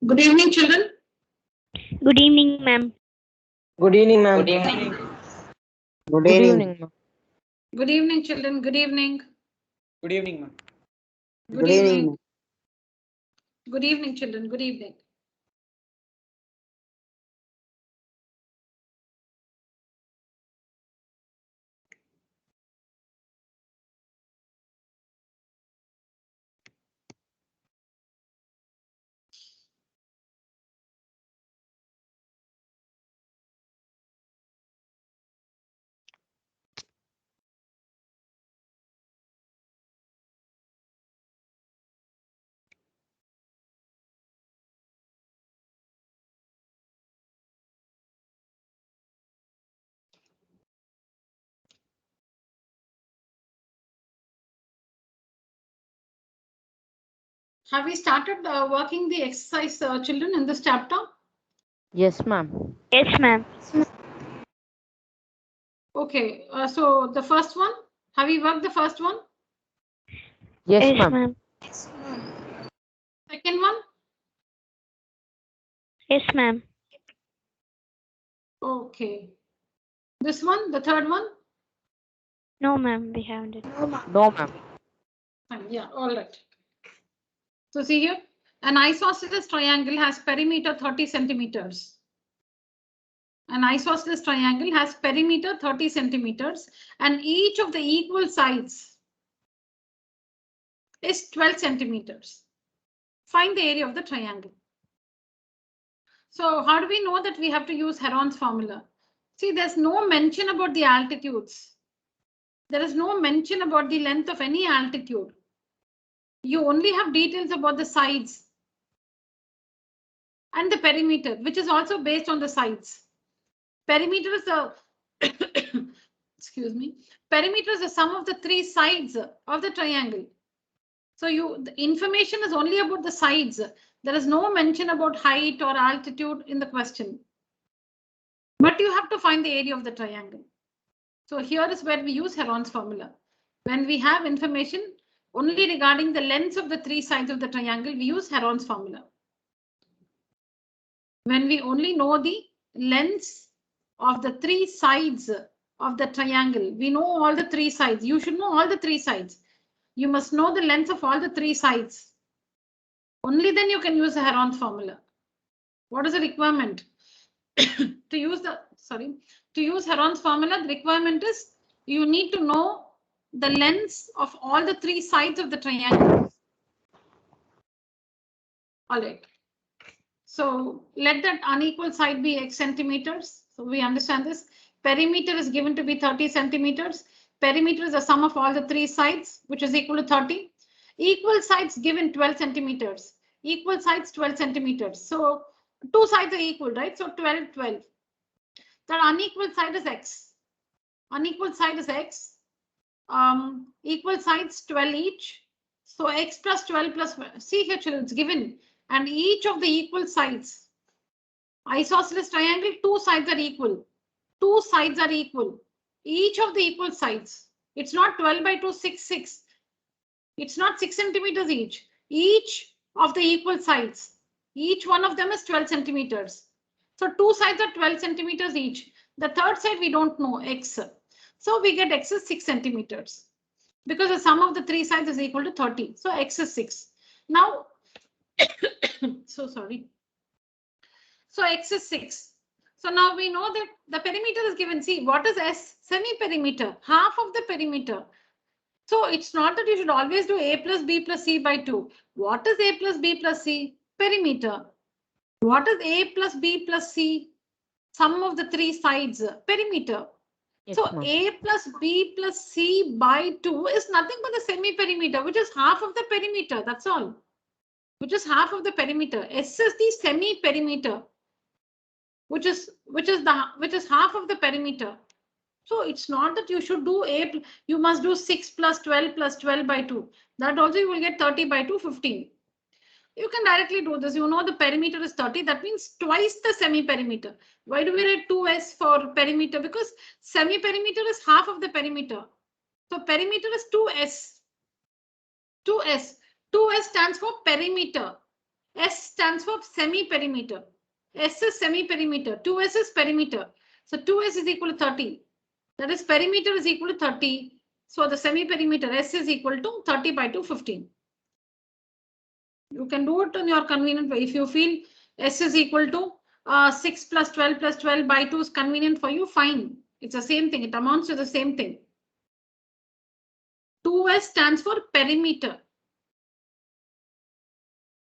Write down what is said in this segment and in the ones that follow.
Good evening, children. Good evening, ma'am. Good evening, ma'am. Good evening. Good evening. ma'am. Good evening, children. Good evening. Good evening, ma'am. Good evening. Good evening, children. Good evening. Have we started working the exercise, children, in this chapter? Yes, ma'am. Yes, ma'am. Okay, so the first one, have we worked the first one? Yes, Yes, ma'am. ma'am. Second one? Yes, ma'am. Okay. This one, the third one? No, ma'am. We haven't. No, ma'am. Fine. Yeah, all right. So see here, an isosceles triangle has perimeter 30 centimeters. An isosceles triangle has perimeter 30 centimeters and each of the equal sides is 12 centimeters. Find the area of the triangle. So how do we know that we have to use Heron's formula? See, there's no mention about the altitudes. There is no mention about the length of any altitude. You only have details about the sides and the perimeter, which is also based on the sides. Perimeter is the excuse me. Perimeter is the sum of the three sides of the triangle. So the information is only about the sides. There is no mention about height or altitude in the question. But you have to find the area of the triangle. So here is where we use Heron's formula. When we have information only regarding the lengths of the three sides of the triangle, we use Heron's formula. When we only know the lengths of the three sides of the triangle, we know all the three sides. You should know all the three sides. You must know the length of all the three sides. Only then you can use the Heron's formula. What is the requirement? To use Heron's formula, the requirement is you need to know the lengths of all the three sides of the triangle. All right. So let that unequal side be x centimeters. So we understand this. Perimeter is given to be 30 centimeters. Perimeter is the sum of all the three sides, which is equal to 30. Equal sides given 12 centimeters. Equal sides 12 centimeters. So two sides are equal, right? So 12, 12. The unequal side is x. Unequal side is x. Equal sides 12 each. So x plus 12 plus, see here children, it's given. And each of the equal sides, isosceles triangle, two sides are equal. Two sides are equal. Each of the equal sides. It's not 12 by 2, 6, 6. It's not 6 centimeters each. Each of the equal sides. Each one of them is 12 centimeters. So two sides are 12 centimeters each. The third side we don't know, x. So we get x is 6 centimeters. Because the sum of the three sides is equal to 30. So x is 6. Now, so sorry. So x is 6. So now we know that the perimeter is given. See, what is S? Semi-perimeter, half of the perimeter. So it's not that you should always do A plus B plus C by 2. What is A plus B plus C? Perimeter. What is A plus B plus C? Sum of the three sides, perimeter. Yes, so A plus B plus C by 2 is nothing but the semi-perimeter, which is half of the perimeter. That's all. Which is half of the perimeter. S is the semi-perimeter, which is half of the perimeter. So it's not that you should do you must do 6 plus 12 plus 12 by 2. That also you will get 30 by 2, 15. You can directly do this. You know the perimeter is 30. That means twice the semi-perimeter. Why do we write 2s for perimeter? Because semi-perimeter is half of the perimeter. So perimeter is 2s. 2s. 2s stands for perimeter. S stands for semi-perimeter. S is semi-perimeter. 2S is perimeter. So 2S is equal to 30. That is perimeter is equal to 30. So the semi-perimeter S is equal to 30 by 215. You can do it on your convenient way. If you feel S is equal to 6 plus 12 plus 12 by 2 is convenient for you, fine. It's the same thing. It amounts to the same thing. 2S stands for perimeter.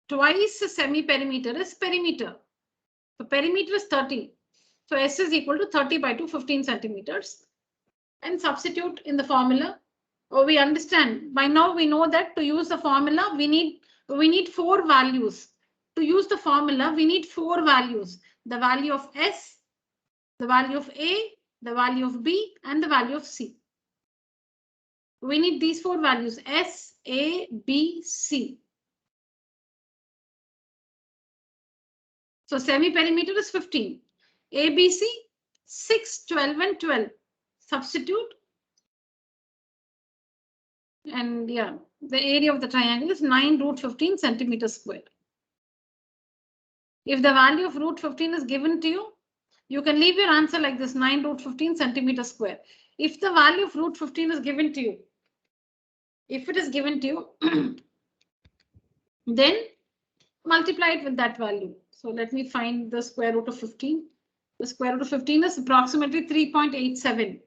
Twice the semi-perimeter is perimeter. So perimeter is 30. So S is equal to 30 by 2, 15 centimeters. And substitute in the formula. Oh, we understand. By now we know that to use the formula, we need 4 values. To use the formula, we need 4 values. The value of S, the value of A, the value of B, and the value of C. We need these 4 values, S, A, B, C. So semi-perimeter is 15. ABC, 6, 12, and 12. Substitute. And yeah, the area of the triangle is 9 root 15 centimeters square. If the value of root 15 is given to you, you can leave your answer like this, 9 root 15 centimeters square. If the value of root 15 is given to you, if it is given to you, then multiply it with that value. So let me find the square root of 15. The square root of 15 is approximately 3.87.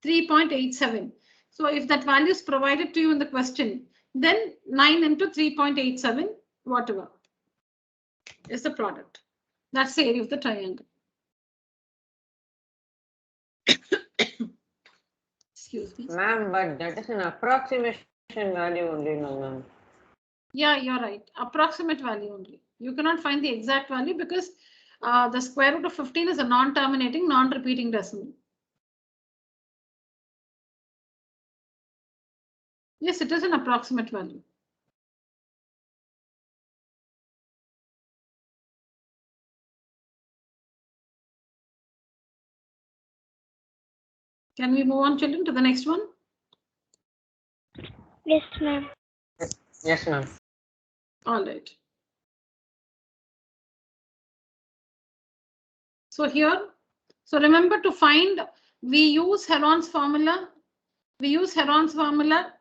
3.87. So if that value is provided to you in the question, then 9 into 3.87, whatever, is the product. That's the area of the triangle. Excuse me. Ma'am, but that is an approximation value only, no, ma'am. Yeah, you're right. Approximate value only. You cannot find the exact value because the square root of 15 is a non-terminating, non-repeating decimal. Yes, it is an approximate value. Can we move on, children, to the next one? Yes, ma'am. Yes, ma'am. All right. So here, so remember to find, we use Heron's formula. We use Heron's formula.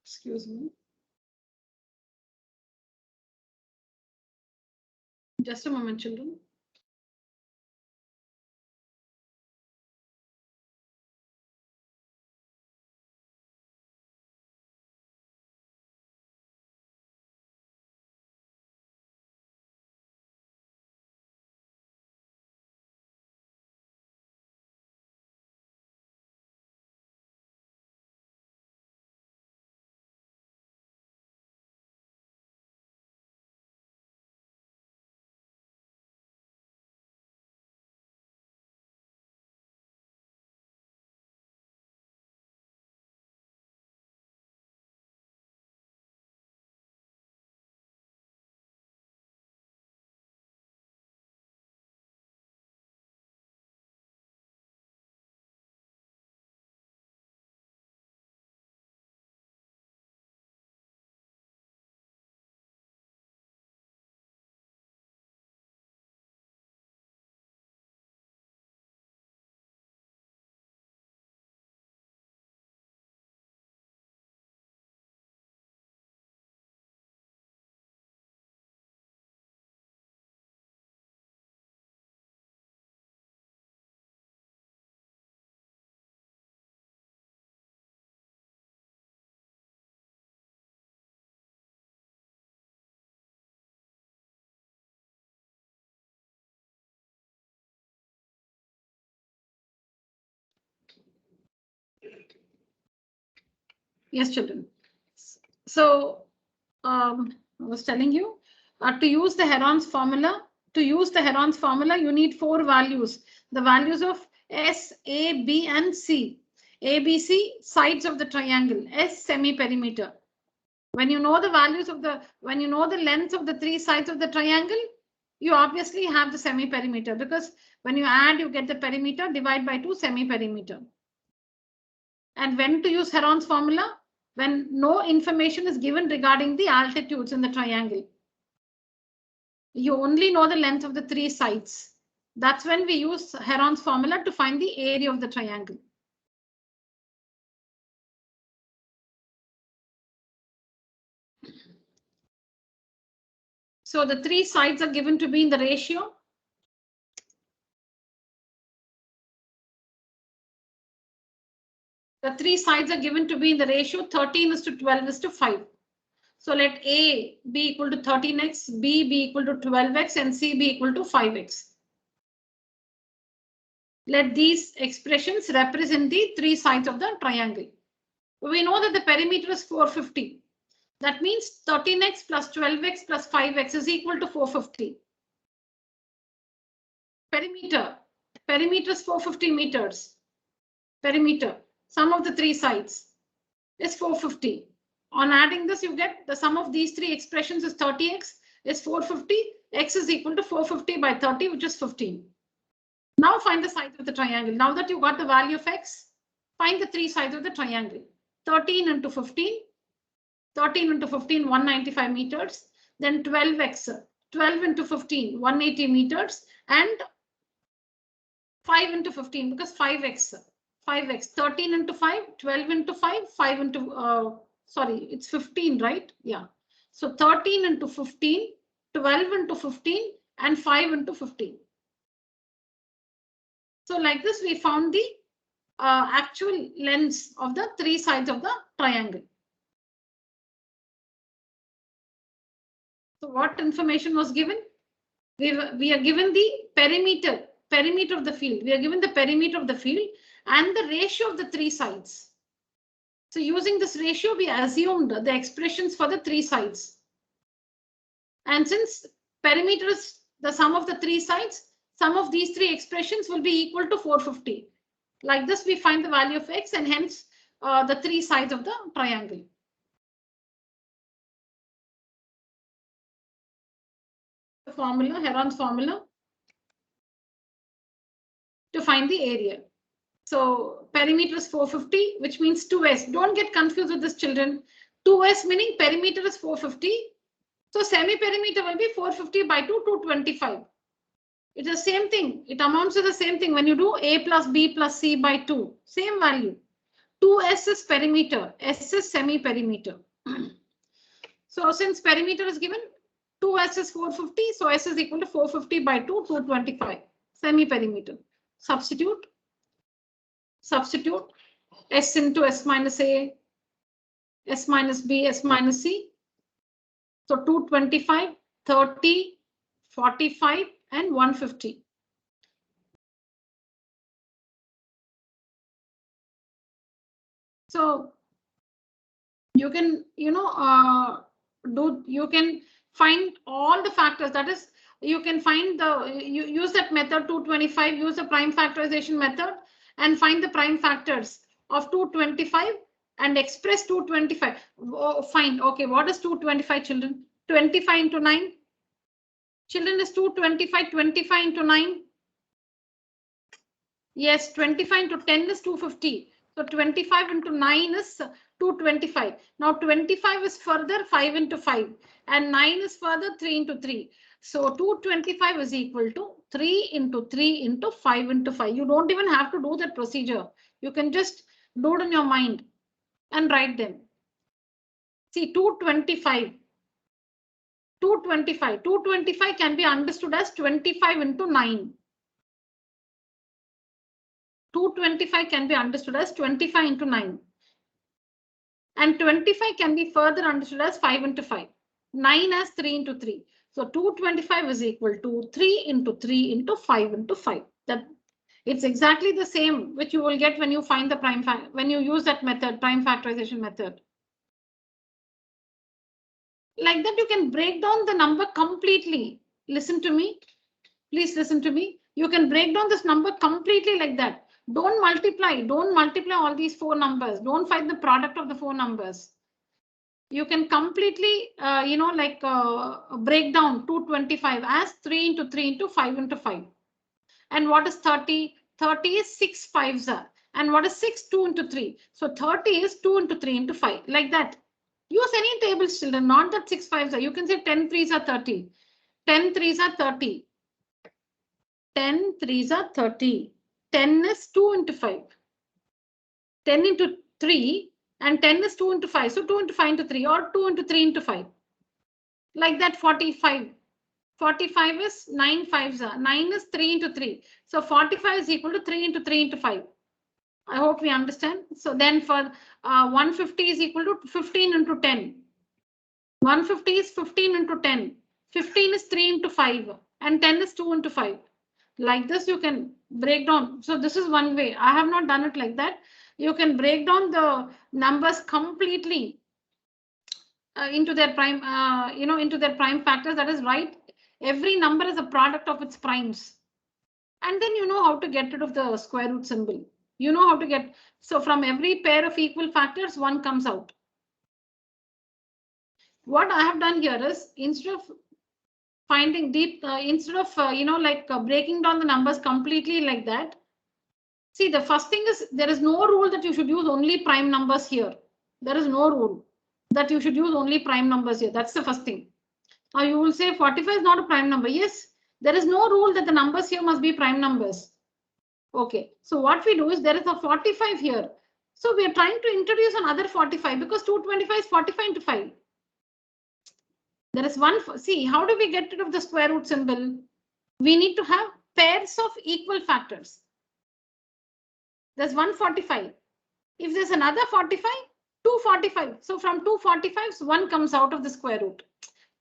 Excuse me. Just a moment, children. Yes, children. So I was telling you to use the Heron's formula. To use the Heron's formula, you need 4 values. The values of S, A, B, and C. A, B, C, sides of the triangle. S, semi-perimeter. When you know the values of when you know the length of the 3 sides of the triangle, you obviously have the semi-perimeter, because when you add, you get the perimeter, divide by 2, semi-perimeter. And when to use Heron's formula? When no information is given regarding the altitudes in the triangle. You only know the length of the three sides. That's when we use Heron's formula to find the area of the triangle. So the three sides are given to be in the ratio. The three sides are given to be in the ratio 13:12:5. So let A be equal to 13x, B be equal to 12x, and C be equal to 5x. Let these expressions represent the three sides of the triangle. We know that the perimeter is 450. That means 13x plus 12x plus 5x is equal to 450. Perimeter is 450 meters. Perimeter, sum of the three sides is 450. On adding this, you get the sum of these three expressions is 30x is 450. X is equal to 450 by 30, which is 15. Now find the sides of the triangle. Now that you got the value of x, find the three sides of the triangle. 13 into 15. 13 into 15, 195 meters. Then 12x, 12 into 15, 180 meters. And 5 into 15, because 5x, 13 into 5, 12 into 5, 5 into, sorry, it's 15, right? Yeah. So 13 into 15, 12 into 15, and 5 into 15. So like this, we found the actual lengths of the three sides of the triangle. So what information was given? We are given the perimeter of the field. We are given the perimeter of the field and the ratio of the three sides. So using this ratio, we assumed the expressions for the three sides. And since perimeter is the sum of the three sides, sum of these three expressions will be equal to 450. Like this, we find the value of x and hence the three sides of the triangle. The formula, Heron's formula, to find the area. So perimeter is 450, which means 2s. Don't get confused with this, children. 2s meaning perimeter is 450. So semi-perimeter will be 450 by 2, 225. It's the same thing. It amounts to the same thing when you do a plus b plus c by 2. Same value. 2s is perimeter. S is semi-perimeter. So since perimeter is given, 2s is 450. So s is equal to 450 by 2, 225. Semi-perimeter. Substitute s into s minus a, s minus b, s minus c. So 225, 30, 45, and 150. So you can, you can find all the factors. That is, you can find you use that method 225, use the prime factorization method and find the prime factors of 225 and express 225. Oh, fine. Okay, what is 225, children? 25 into 9. Children, is 225, 25 into 9. Yes, 25 into 10 is 250. So 25 into 9 is 225. Now 25 is further 5 into 5 and 9 is further 3 into 3. So 225 is equal to 3 into 3 into 5 into 5. You don't even have to do that procedure. You can just do it in your mind and write them. See, 225. 225 can be understood as 25 into 9. 225 can be understood as 25 into 9. And 25 can be further understood as 5 into 5. 9 as 3 into 3. So 225 is equal to 3 into 3 into 5 into 5. That it's exactly the same which you will get when you find the prime when you use that method, prime factorization method. Like that, you can break down the number completely. Listen to me. Please listen to me. You can break down this number completely like that. Don't multiply all these four numbers. Don't find the product of the four numbers. You can completely, break down 225 as 3 into 3 into 5 into 5. And what is 30? 30 is 6 5s are. And what is 6? 2 into 3. So 30 is 2 into 3 into 5. Like that. Use any tables, children, not that 6 5s are. You can say 10 3s are 30. 10 threes are 30. 10 threes are 30. 10 is 2 into 5. 10 into 3 and 10 is 2 into 5. So 2 into 5 into 3 or 2 into 3 into 5. Like that 45. 45 is 9 5s are. 9 is 3 into 3. So 45 is equal to 3 into 3 into 5. I hope we understand. So then for 150 is equal to 15 into 10. 150 is 15 into 10. 15 is 3 into 5 and 10 is 2 into 5. Like this you can break down. So this is one way. I have not done it like that. You can break down the numbers completely into their prime, into their prime factors. That is right. Every number is a product of its primes. And then you know how to get rid of the square root symbol. You know how to get, so from every pair of equal factors, one comes out. What I have done here is instead of finding deep, instead of, breaking down the numbers completely like that. See, the first thing is there is no rule that you should use only prime numbers here. There is no rule that you should use only prime numbers here. That's the first thing. Now you will say 45 is not a prime number. Yes, there is no rule that the numbers here must be prime numbers. Okay, so what we do is there is a 45 here. So we are trying to introduce another 45 because 225 is 45 into 5. There is one. See, how do we get rid of the square root symbol? We need to have pairs of equal factors. There's 145. If there's another 45, 245. So from 245s, one comes out of the square root.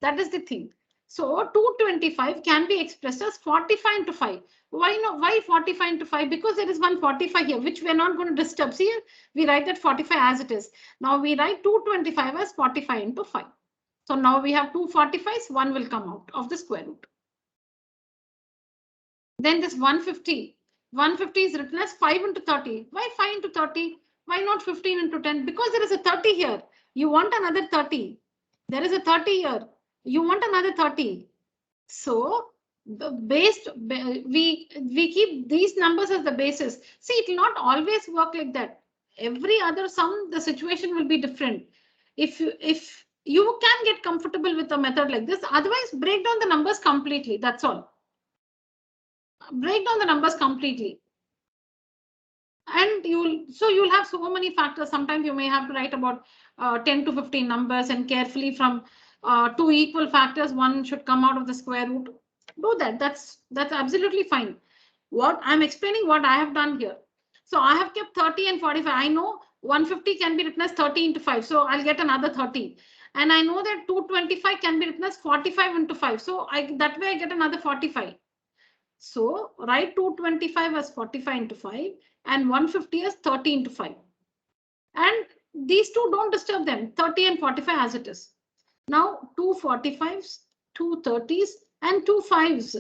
That is the thing. So 225 can be expressed as 45 into 5. Why not? Why 45 into 5? Because there is 145 here, which we are not going to disturb. See, we write that 45 as it is. Now we write 225 as 45 into 5. So now we have 245s, one will come out of the square root. Then this 150. 150 is written as 5 into 30. Why 5 into 30? Why not 15 into 10? Because there is a 30 here. You want another 30. There is a 30 here. You want another 30. So we keep these numbers as the basis. See, it will not always work like that. Every other sum, the situation will be different. If you can get comfortable with a method like this, otherwise break down the numbers completely. That's all. Break down the numbers completely. And you'll have so many factors. Sometimes you may have to write about 10 to 15 numbers and carefully from 2 equal factors, one should come out of the square root. Do that. That's absolutely fine. What I'm explaining what I have done here. So I have kept 30 and 45. I know 150 can be written as 30 into 5. So I'll get another 30. And I know that 225 can be written as 45 into 5. So that way I get another 45. So write 225 as 45 into 5 and 150 as 30 into 5. And these two don't disturb them, 30 and 45 as it is. Now 2 45s, 2 30s and 2 5s.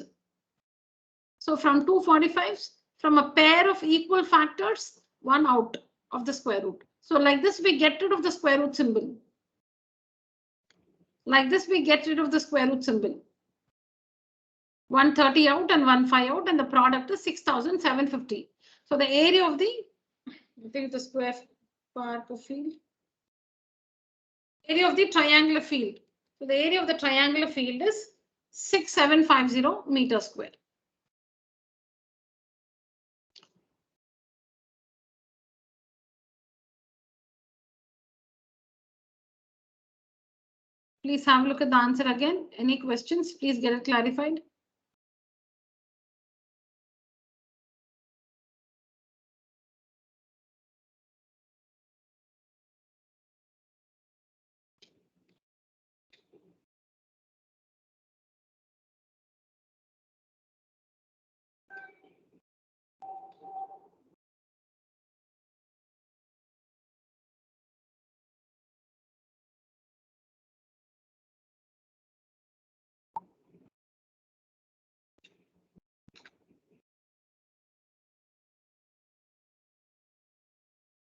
So from 2 45s, from a pair of equal factors, one out of the square root. So like this, we get rid of the square root symbol. Like this, we get rid of the square root symbol. 130 out and 15 out, and the product is 6,750. So the area of the square part of field. Area of the triangular field. So the area of the triangular field is 6750 meters square. Please have a look at the answer again. Any questions? Please get it clarified.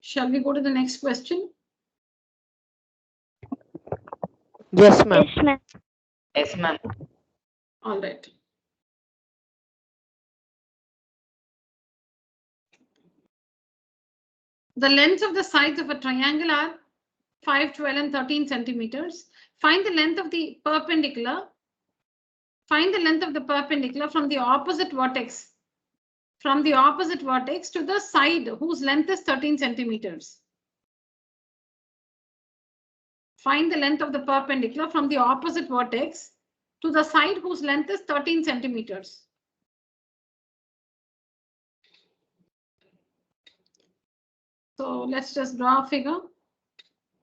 Shall we go to the next question? Yes, ma'am. Yes, ma'am. Yes, ma'am. All right. The lengths of the sides of a triangle are 5, 12 and 13 centimeters. Find the length of the perpendicular Find the length of the perpendicular from the opposite vertex. From the opposite vertex to the side whose length is 13 centimeters. Find the length of the perpendicular from the opposite vertex to the side whose length is 13 centimeters. So let's just draw a figure.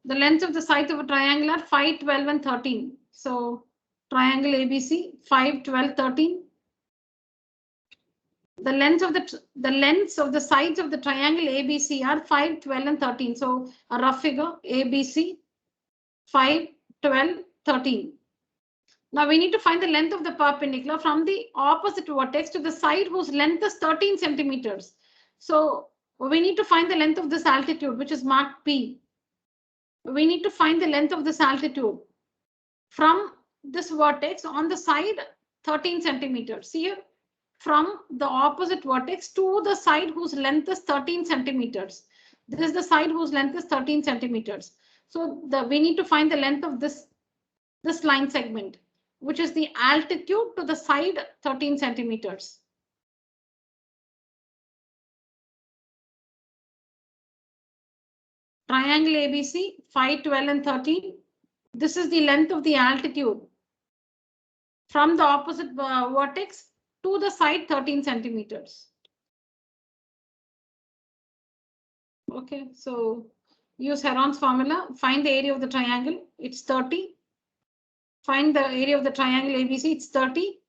The lengths of the sides of a triangle are 5, 12, and 13. So triangle ABC, 5, 12, 13. The lengths of the sides of the triangle ABC are 5, 12, and 13. So a rough figure, ABC, 5, 12, 13. Now we need to find the length of the perpendicular from the opposite vertex to the side whose length is 13 centimeters. So we need to find the length of this altitude, which is marked P. We need to find the length of this altitude from this vertex on the side 13 centimeters. See here, from the opposite vertex to the side whose length is 13 centimeters. This is the side whose length is 13 centimeters. So we need to find the length of this line segment, which is the altitude to the side 13 centimeters. Triangle ABC, 5, 12, and 13. This is the length of the altitude from the opposite vertex to the side 13 centimeters. Okay, so use Heron's formula. Find the area of the triangle. It's 30. Find the area of the triangle ABC. It's 30.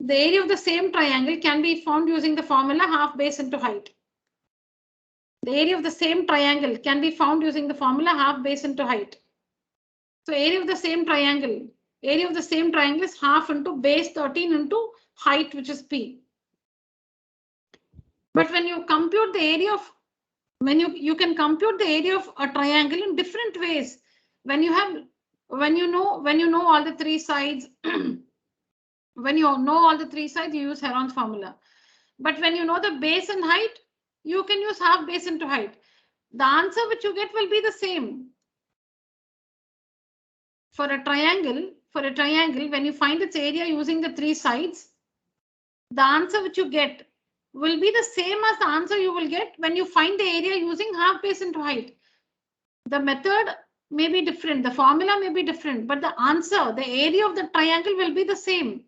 The area of the same triangle can be found using the formula half base into height. The area of the same triangle can be found using the formula half base into height. So area of the same triangle is half into base 13 into height, which is P. But when you compute the area of, you can compute the area of a triangle in different ways. When you know all the three sides, when you know all the three sides, you use Heron's formula. But when you know the base and height, you can use half base into height. The answer which you get will be the same. For a triangle, when you find its area using the three sides, the answer which you get will be the same as the answer you will get when you find the area using half base into height. The method may be different, the formula may be different, but the answer, the area of the triangle will be the same.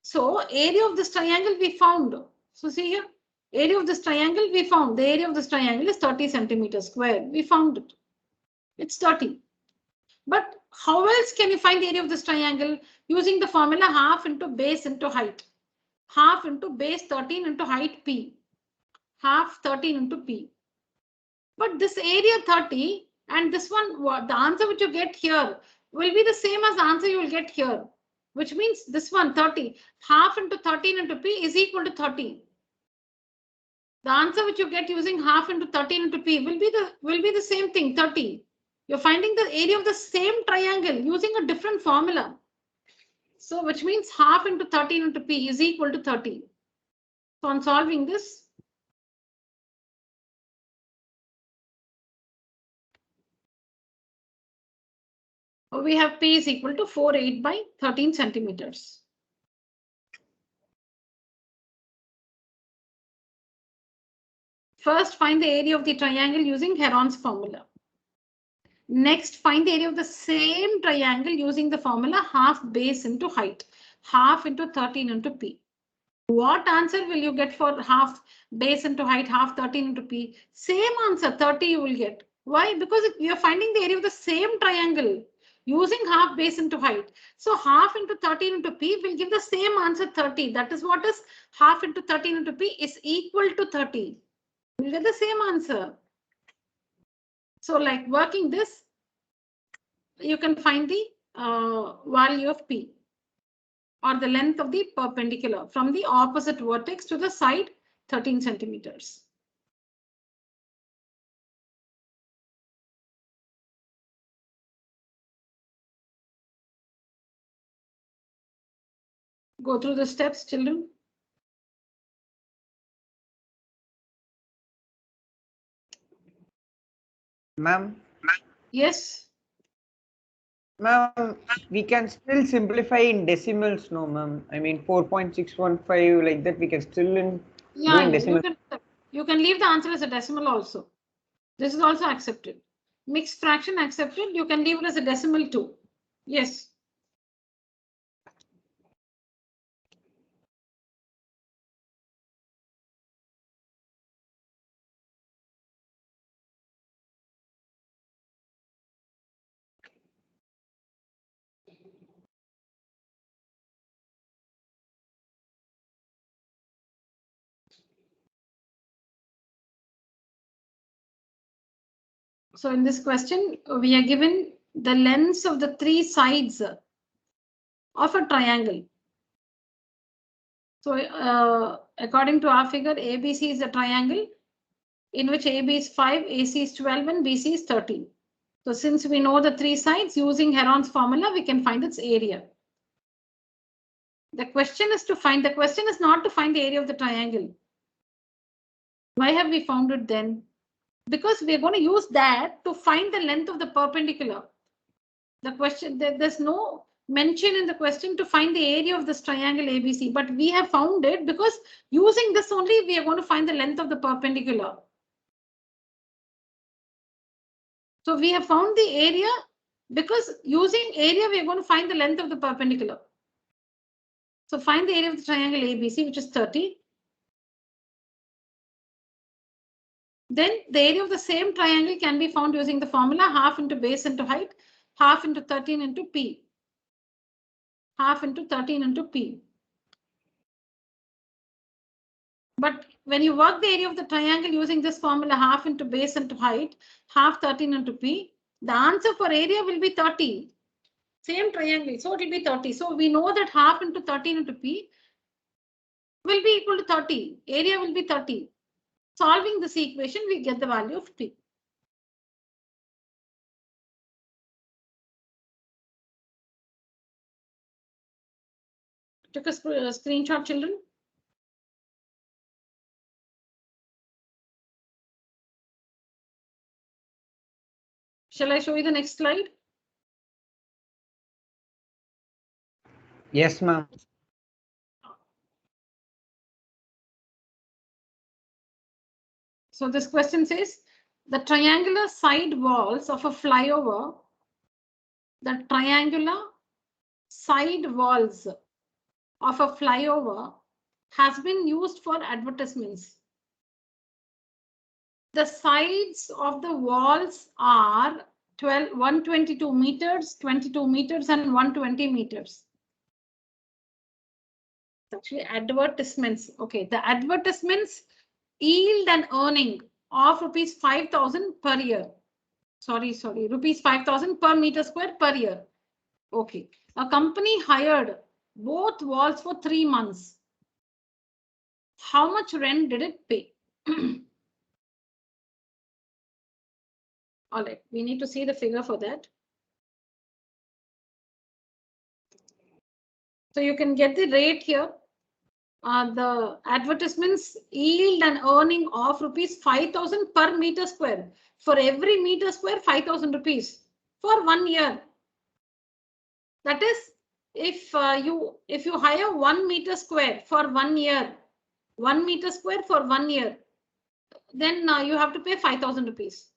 So area of this triangle we found. So see here, area of this triangle we found. The area of this triangle is 30 centimeters square. We found it. It's 30. But how else can you find the area of this triangle? Using the formula half into base into height. Half into base 13 into height P. Half 13 into P. But this area 30 and this one, the answer which you get here will be the same as the answer you will get here. Which means this one 30, half into 13 into P is equal to 30. The answer which you get using half into 13 into P will be the same thing, 30. You're finding the area of the same triangle using a different formula. So which means half into 13 into P is equal to 30. So on solving this, we have P is equal to 48 by 13 centimeters. First, find the area of the triangle using Heron's formula. Next, find the area of the same triangle using the formula half base into height. Half into 13 into P. What answer will you get for half base into height, half 13 into P? Same answer, 30 you will get. Why? Because you're finding the area of the same triangle using half base into height. So half into 13 into P will give the same answer, 30. That is what is half into 13 into P is equal to 30. We'll get the same answer. So like working this, you can find the value of P or the length of the perpendicular from the opposite vertex to the side 13 centimeters. Go through the steps, children. Ma'am? Yes. Ma'am, we can still simplify in decimals, no, ma'am. I mean, 4.615 like that. We can still do Yeah, in yeah, decimal. you can leave the answer as a decimal also. This is also accepted. Mixed fraction accepted. You can leave it as a decimal too. Yes. So in this question, we are given the lengths of the three sides of a triangle. So according to our figure, ABC is a triangle in which AB is 5, AC is 12, and BC is 13. So since we know the three sides, using Heron's formula, we can find its area. The question is not to find the area of the triangle. Why have we found it then? Because we are going to use that to find the length of the perpendicular. The question, there's no mention in the question to find the area of this triangle ABC, but we have found it because using this only we are going to find the length of the perpendicular. So we have found the area because using area we are going to find the length of the perpendicular. So find the area of the triangle ABC, which is 30. Then the area of the same triangle can be found using the formula half into base into height, half into 13 into P. Half into 13 into P. But when you work the area of the triangle using this formula, half into base into height, half 13 into P, the answer for area will be 30. Same triangle, so it will be 30. So we know that half into 13 into P will be equal to 30. Area will be 30. Solving this equation, we get the value of P. Took a screenshot, children. Shall I show you the next slide? Yes, ma'am. So this question says the triangular side walls of a flyover, the triangular side walls of a flyover has been used for advertisements. The sides of the walls are 122 meters, 22 meters, and 120 meters. It's actually advertisements. Okay, the advertisements yield an earning of rupees 5,000 per year. Sorry, rupees 5,000 per meter square per year. Okay, a company hired both walls for 3 months. How much rent did it pay? All right, we need to see the figure for that. So you can get the rate here. The advertisements yield an earning of rupees 5,000 per meter square. For every meter square, 5,000 rupees for 1 year. That is, if you hire 1 meter square for 1 year, 1 meter square for 1 year, then you have to pay 5,000 rupees.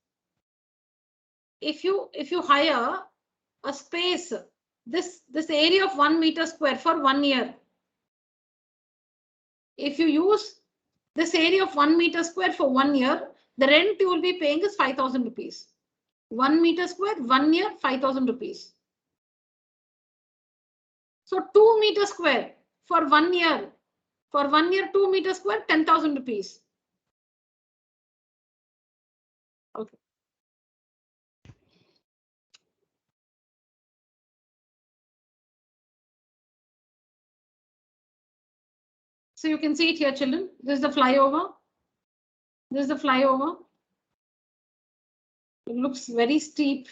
If you hire a space, this area of 1 meter square for 1 year, if you use this area of 1 meter square for 1 year, the rent you will be paying is 5,000 rupees. 1 meter square, 1 year, 5,000 rupees. So 2 meter square for 1 year. For 1 year, 2 meter square, 10,000 rupees. Okay. So you can see it here, children. This is the flyover. This is the flyover. It looks very steep.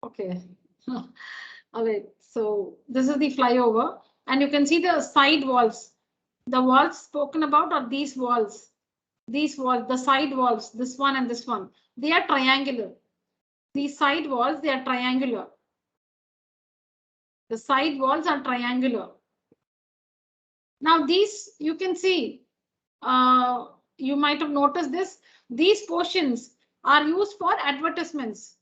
Okay. All right. So this is the flyover, and you can see the side walls. The walls spoken about are these walls. These walls, the side walls, this one and this one. They are triangular. These side walls, they are triangular. The side walls are triangular. Now these, you can see, you might have noticed this. These portions are used for advertisements.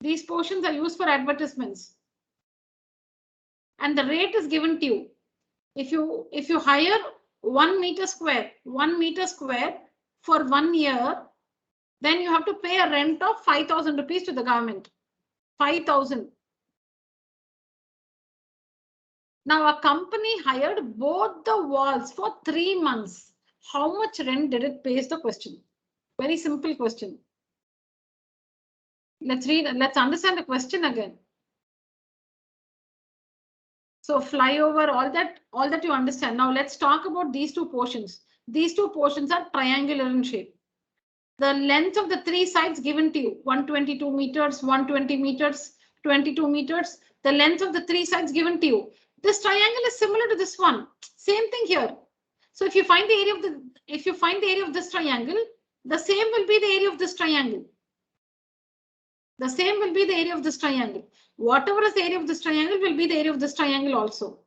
These portions are used for advertisements. And the rate is given to you. If you hire 1 meter square for 1 year, then you have to pay a rent of 5,000 rupees to the government. 5,000. Now a company hired both the walls for 3 months. How much rent did it pay is the question. Very simple question. Let's understand the question again. So fly over all that you understand. Now let's talk about these two portions. These two portions are triangular in shape. The length of the three sides given to you, 122 meters, 120 meters, 22 meters. The length of the three sides given to you. This triangle is similar to this one. Same thing here. So if you find the area of this triangle, the same will be the area of this triangle. The same will be the area of this triangle. Whatever is the area of this triangle will be the area of this triangle also.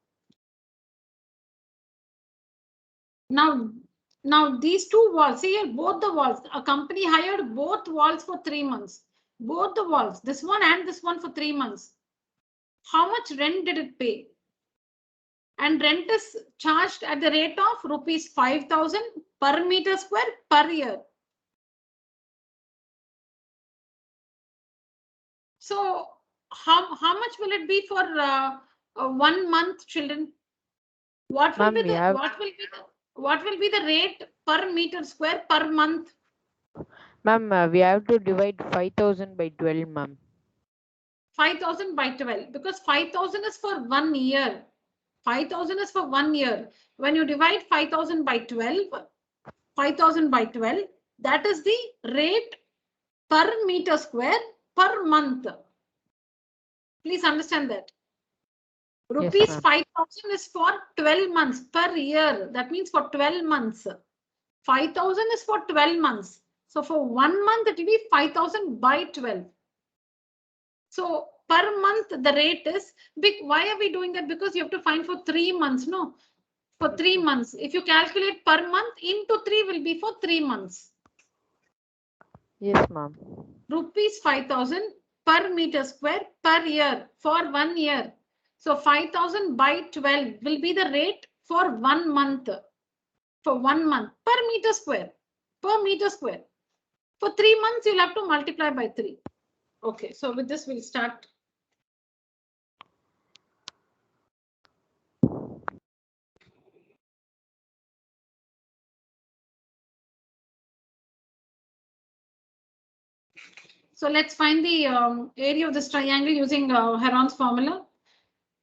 Now these two walls, see here, both the walls, a company hired both walls for 3 months. Both the walls, this one and this one for 3 months. How much rent did it pay? And rent is charged at the rate of rupees 5,000 per meter square per year. So how much will it be for 1 month, children? What will be the rate per meter square per month? Ma'am, we have to divide 5,000 by 12, ma'am. 5,000 by 12, because 5,000 is for 1 year. 5,000 is for 1 year. When you divide 5,000 by 12, that is the rate per meter square per month. Please understand that. Rupees Yes, 5,000 is for 12 months per year. That means for 12 months. 5,000 is for 12 months. So for 1 month, it will be 5,000 by 12. So per month, the rate is big. Why are we doing that? Because you have to find for 3 months. No, for 3 months. If you calculate per month, into 3 will be for 3 months. Yes, ma'am. Rupees 5,000 per meter square per year for 1 year. So 5,000 by 12 will be the rate for 1 month. For 1 month per meter square. Per meter square. For 3 months, you'll have to multiply by 3. Okay, so with this, we'll start. So let's find the area of this triangle using Heron's formula.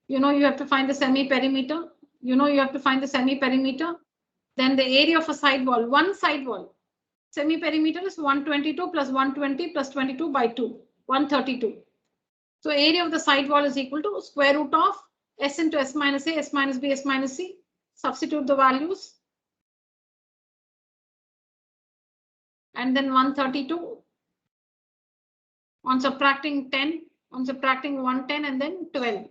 You know, you have to find the semi-perimeter. Then the area of a side wall, one side wall. Semi-perimeter is 122 plus 120 plus 22 by 2, 132. So area of the side wall is equal to square root of s into s minus a, s minus b, s minus c. Substitute the values. And then 132. On subtracting 10, on subtracting 110 and then 12.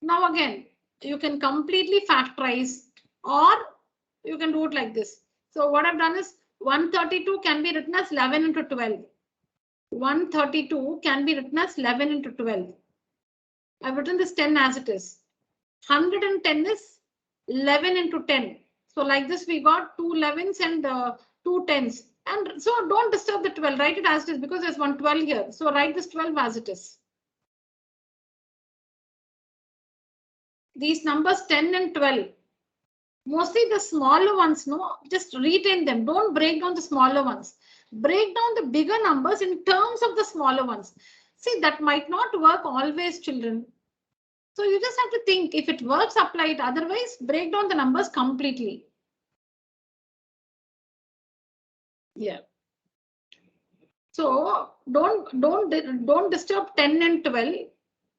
Now again, you can completely factorize or you can do it like this. So what I've done is 132 can be written as 11 into 12. 132 can be written as 11 into 12. I've written this 10 as it is. 110 is 11 into 10. So like this, we got 2 11s and 2 10s. And so don't disturb the 12, write it as it is because there's one 12 here. So write this 12 as it is. These numbers 10 and 12. Mostly the smaller ones, no, just retain them. Don't break down the smaller ones. Break down the bigger numbers in terms of the smaller ones. See, that might not work always, children. So you just have to think if it works, apply it. Otherwise, break down the numbers completely. Yeah. So don't disturb 10 and 12.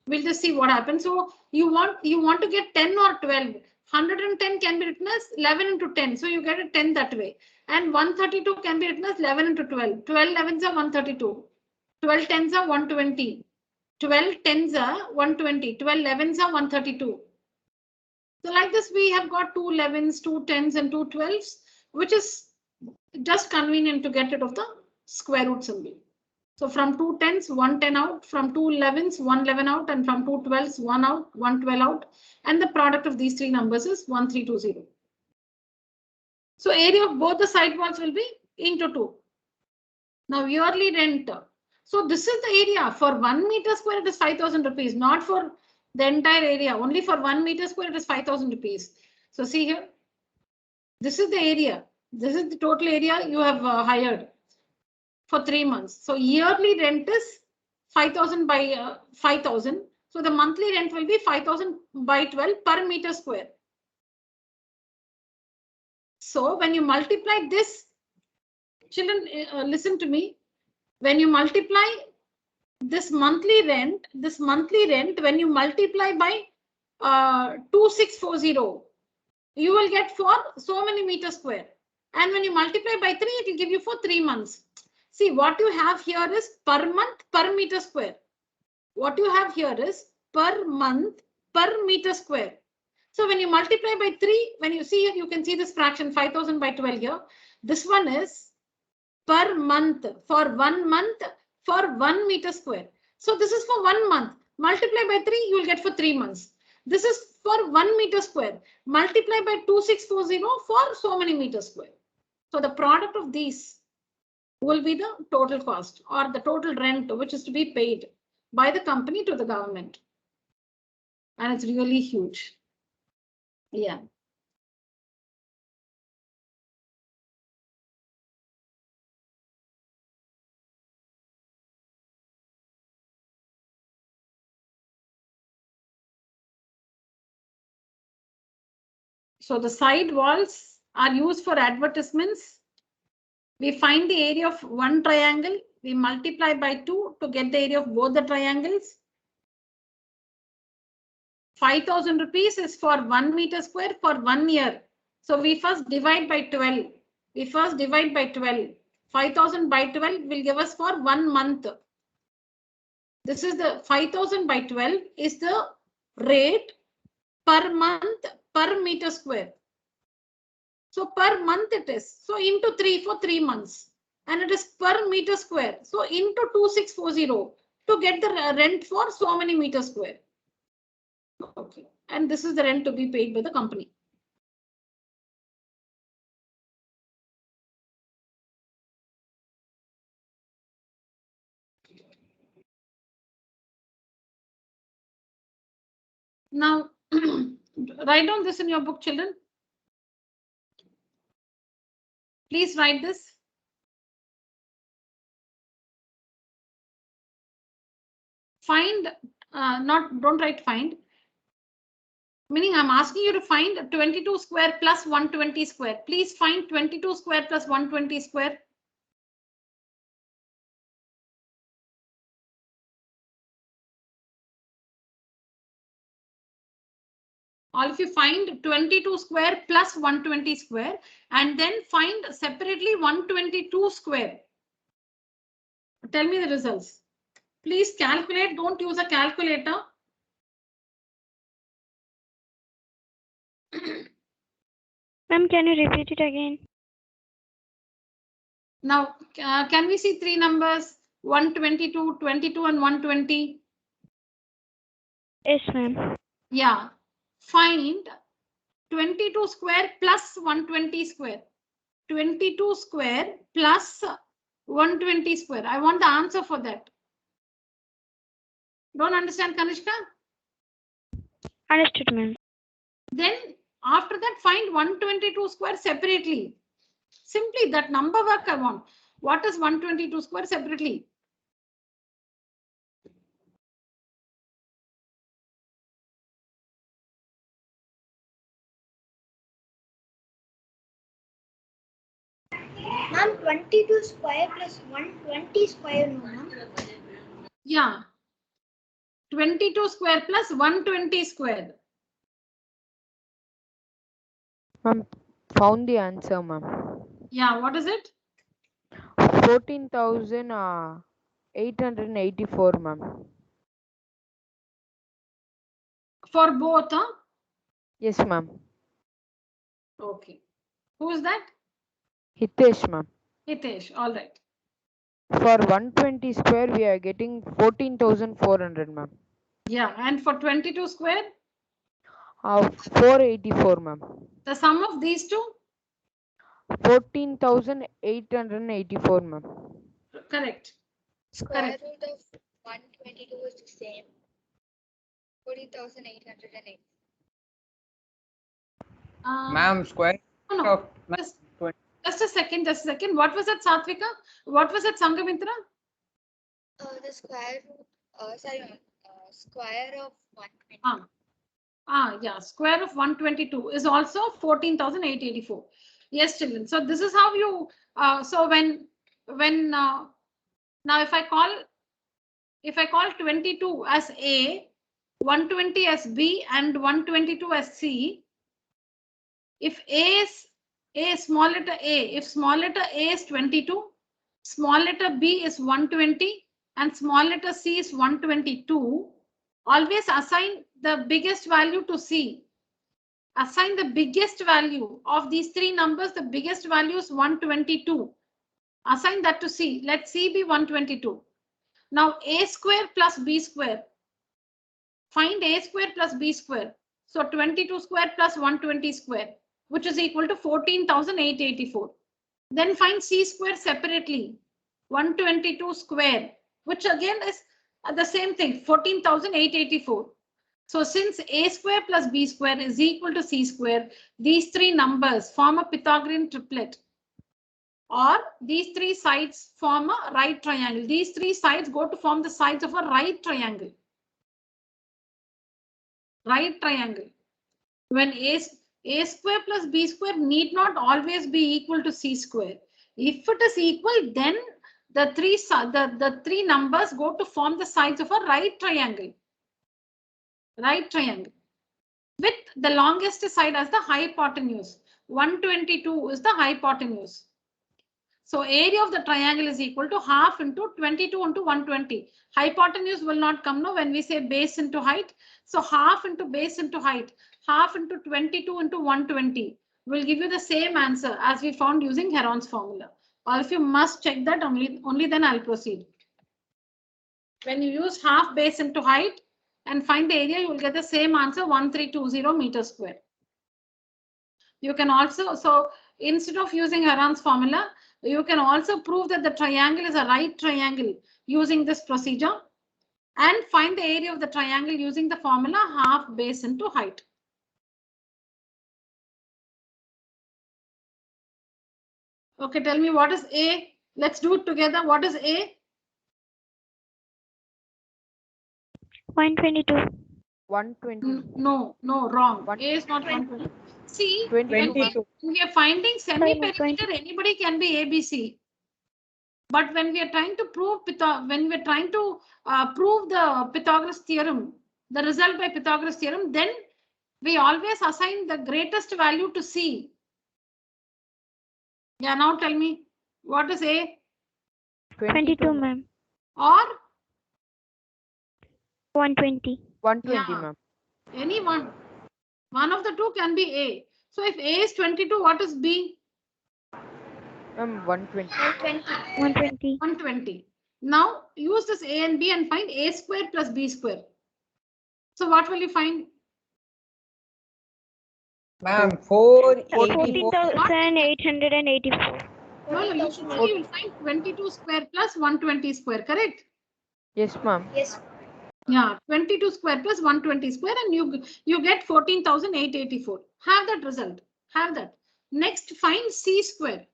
We'll just see what happens. So you want to get 10 or 12. 110 can be written as 11 into 10. So you get a 10 that way. And 132 can be written as 11 into 12. 12 11s are 132. 12 tens are 120. 12 tens are 120. 12 11s are 132. So like this, we have got 2 11s, 2 10s, and 2 12s, which is just convenient to get rid of the square root symbol. So from 2 10s, 1 10 out, from 2 11s, 1 11 out, and from 2 12s, 1 out, 1 12 out. And the product of these three numbers is 1320. So area of both the side walls will be into 2. Now yearly rent. So this is the area. For 1 meter square, it is 5,000 rupees, not for the entire area. Only for 1 meter square, it is 5,000 rupees. So see here, this is the area. This is the total area you have hired for 3 months. So yearly rent is 5,000 by 5,000. So the monthly rent will be 5,000 by 12 per meter square. So when you multiply this, children, listen to me. When you multiply this monthly rent, when you multiply by 2640, you will get for so many meters square. And when you multiply by 3, it will give you for 3 months. See, what you have here is per month per meter square. What you have here is per month per meter square. So when you multiply by 3, when you see here, you can see this fraction 5,000 by 12 here. This one is per month for 1 month for 1 meter square. So this is for 1 month. Multiply by 3, you will get for 3 months. This is for 1 meter square. Multiply by 2640 for so many meters square. So the product of these will be the total cost or the total rent which is to be paid by the company to the government. And it's really huge. Yeah. So the side walls are used for advertisements. We find the area of one triangle. We multiply by 2 to get the area of both the triangles. 5,000 rupees is for 1 meter square for 1 year. So we first divide by 12. 5,000 by 12 will give us for 1 month. This is the 5,000 by 12 is the rate per month per meter square. So per month it is. So into 3 for 3 months. And it is per meter square. So into 2640 to get the rent for so many meter square. Okay. And this is the rent to be paid by the company. Now, write down this in your book, children. Please write this. Find, don't write find. Meaning I'm asking you to find 22 square plus 120 square. Please find 22 square plus 120 square. Or if you find 22 square plus 120 square and then find separately 122 square. Tell me the results. Please calculate, don't use a calculator. Ma'am, can you repeat it again? Now, can we see 3 numbers? 122, 22 and 120. Yes, ma'am. Yeah. Find 22 square plus 120 square. 22 square plus 120 square. I want the answer for that. Don't understand, Kanishka? Understood, ma'am. Then after that, find 122 square separately. Simply that number work I want. What is 122 square separately? Ma'am, 22 square plus 120 square, no, ma'am. Yeah. 22 square plus 120 square. Ma'am, found the answer, ma'am. Yeah, what is it? 14,000 884, ma'am. For both, huh? Yes, ma'am. Okay. Who is that? Hitesh, ma'am. Hitesh. All right. For 120 square, we are getting 14,400, ma'am. Yeah. And for 22 square, 484, ma'am. the sum of these two? 14,884, ma'am. Correct. Square Correct. root of 122 is the same. 40,808. Ma'am, square No, root no. of Just, 20. just a second. Just a second. What was that, Satvika? What was that, Sangamitra? The square root, square of 120. Yeah. Square of 122 is also 14,884. Yes, children. So this is how you. So when now if I call 22 as A, 120 as B, and 122 as C. If A is small letter A, if small letter A is 22, small letter B is 120, and small letter C is 122, always assign the biggest value to C. Assign the biggest value of these three numbers. The biggest value is 122. Assign that to C. Let C be 122. Now A square plus B square. Find A square plus B square. So 22 square plus 120 square, which is equal to 14,884. Then find C square separately. 122 square, which again is the same thing, 14,884. So since A square plus B square is equal to C square, these three numbers form a Pythagorean triplet. Or these three sides form a right triangle. These three sides go to form the sides of a right triangle. Right triangle. When A square plus B square need not always be equal to C square. If it is equal, then the three numbers go to form the sides of a right triangle. Right triangle. With the longest side as the hypotenuse. 122 is the hypotenuse. So area of the triangle is equal to half into 22 into 120. Hypotenuse will not come now when we say base into height. So half into base into height, half into 22 into 120 will give you the same answer as we found using Heron's formula. All of you must check that, only then I'll proceed. When you use half base into height and find the area, you will get the same answer, 1320 meters square. You can also, so instead of using Heron's formula, you can also prove that the triangle is a right triangle using this procedure and find the area of the triangle using the formula half base into height. Okay, tell me what is A? Let's do it together. What is A? 122. 120. No, wrong. One- A is not 120. See, 22. when we are finding semi-perimeter, 20. anybody can be ABC. But when we are trying to prove prove the Pythagoras theorem, the result by Pythagoras theorem, then we always assign the greatest value to C. Yeah, now tell me, what is A? 22, ma'am. Or 120. 120, Yeah. ma'am. any one. One of the two can be A. So if A is 22, what is B? Ma'am, 120. 120. 120. Now use this A and B and find A square plus B square. So what will you find? Ma'am, 484. 14,884. No, you should say you will find 22 square plus 120 square, correct? Yes, ma'am. Yes. Yeah, 22 square plus 120 square and you get 14,884. Have that result. Have that. Next, find C square.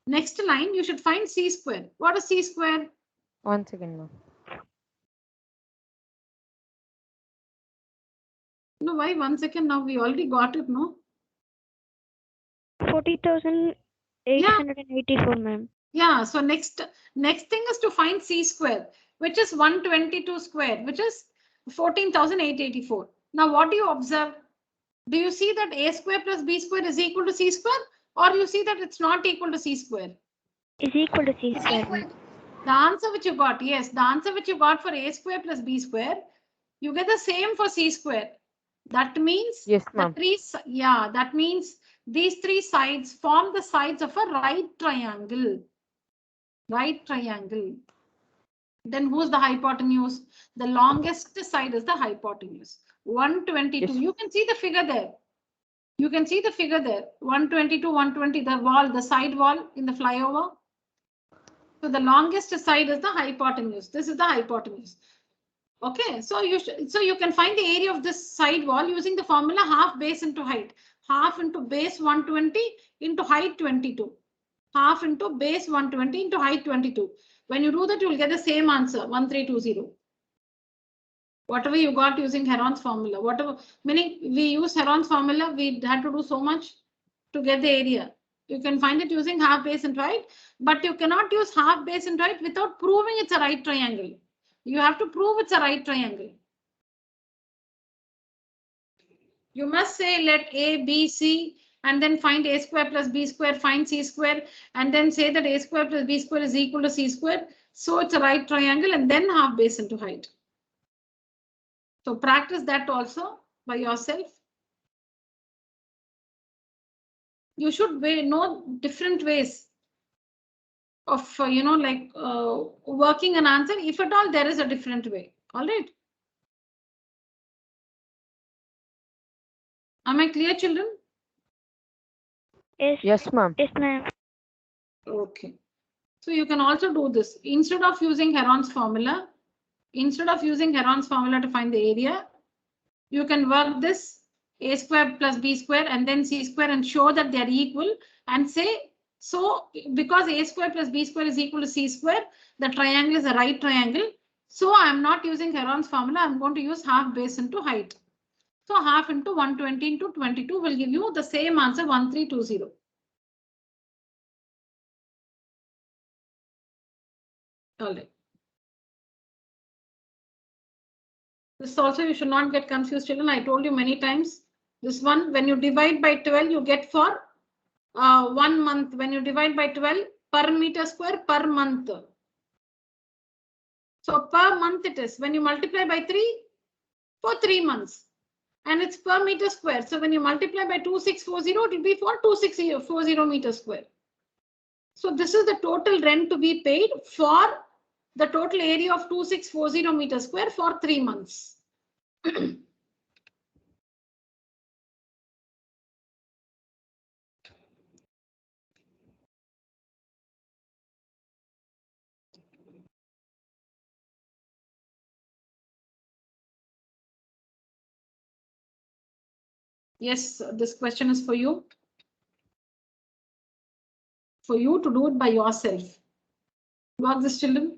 Next line, you should find C square. What is C square? 1 second, ma'am. No, why 1 second? Now we already got it, no? 40,884, ma'am. Yeah, so next thing is to find C square, which is 122 square, which is 14,884. Now, what do you observe? Do you see that A square plus B square is equal to C square, or you see that it's not equal to C square? Is equal to C square. The answer which you got, yes, the answer which you got for a square plus b square, you get the same for c square. That means Yes, the ma'am. that means these three sides form the sides of a right triangle. Right triangle. Then who's the hypotenuse? The longest side is the hypotenuse. 122. Yes. You can see the figure there. You can see the figure there. 122, 120, the wall, the side wall in the flyover. So the longest side is the hypotenuse. This is the hypotenuse. Okay, so you can find the area of this side wall using the formula half base into height. Half into base 120 into height 22. Half into base 120 into height 22. When you do that, you will get the same answer, 1320. Whatever you got using Heron's formula, whatever, meaning we use Heron's formula, we had to do so much to get the area. You can find it using half base and height, but you cannot use half base and height without proving it's a right triangle. You have to prove it's a right triangle. You must say let A, B, C, and then find a square plus b square, find c square, and then say that a square plus b square is equal to c square. So it's a right triangle, and then half base into height. So practice that also by yourself. You should know different ways of, working an answer. If at all, there is a different way. All right. Am I clear, children? Yes. Yes, ma'am. Yes, ma'am. Okay. So you can also do this. Instead of using Heron's formula to find the area, you can work this a square plus b square and then c square and show that they are equal and say, so because a square plus b square is equal to c square, the triangle is a right triangle. So I'm not using Heron's formula. I'm going to use half base into height. So half into 120 into 22 will give you the same answer, 1320. All right. This also you should not get confused, children. I told you many times. This one, when you divide by 12, you get for 1 month. When you divide by 12 per meter square per month. So per month it is. When you multiply by 3 for 3 months. And it's per meter square. So when you multiply by 2640, it will be for 2640 meter square. So this is the total rent to be paid for the total area of 2640 meter square for 3 months. Yes, this question is for you. For you to do it by yourself. Work this, children.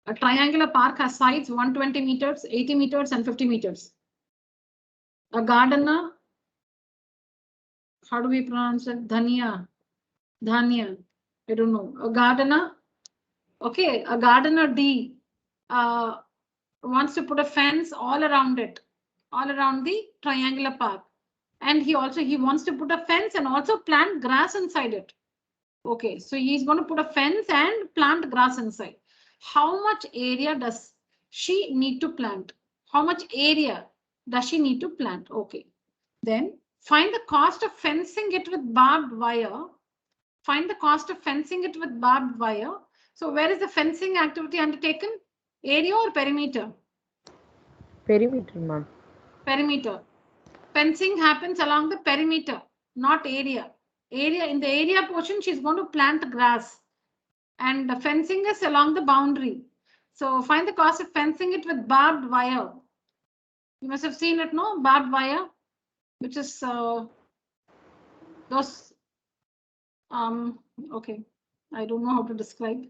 A triangular park has sides 120 meters, 80 meters, and 50 meters. A gardener, how do we pronounce it? Dhania. I don't know. A gardener. Okay, a gardener D wants to put a fence all around it, all around the triangular park. And he wants to put a fence and also plant grass inside it. Okay, so he's going to put a fence and plant grass inside. How much area does she need to plant? How much area does she need to plant? Okay, then find the cost of fencing it with barbed wire. Find the cost of fencing it with barbed wire. So where is the fencing activity undertaken? Area or perimeter? Perimeter, ma'am. Perimeter. Fencing happens along the perimeter, not area. In the area portion, she's going to plant grass. And the fencing is along the boundary. So find the cost of fencing it with barbed wire. You must have seen it, no? Barbed wire, which is those. Okay, I don't know how to describe.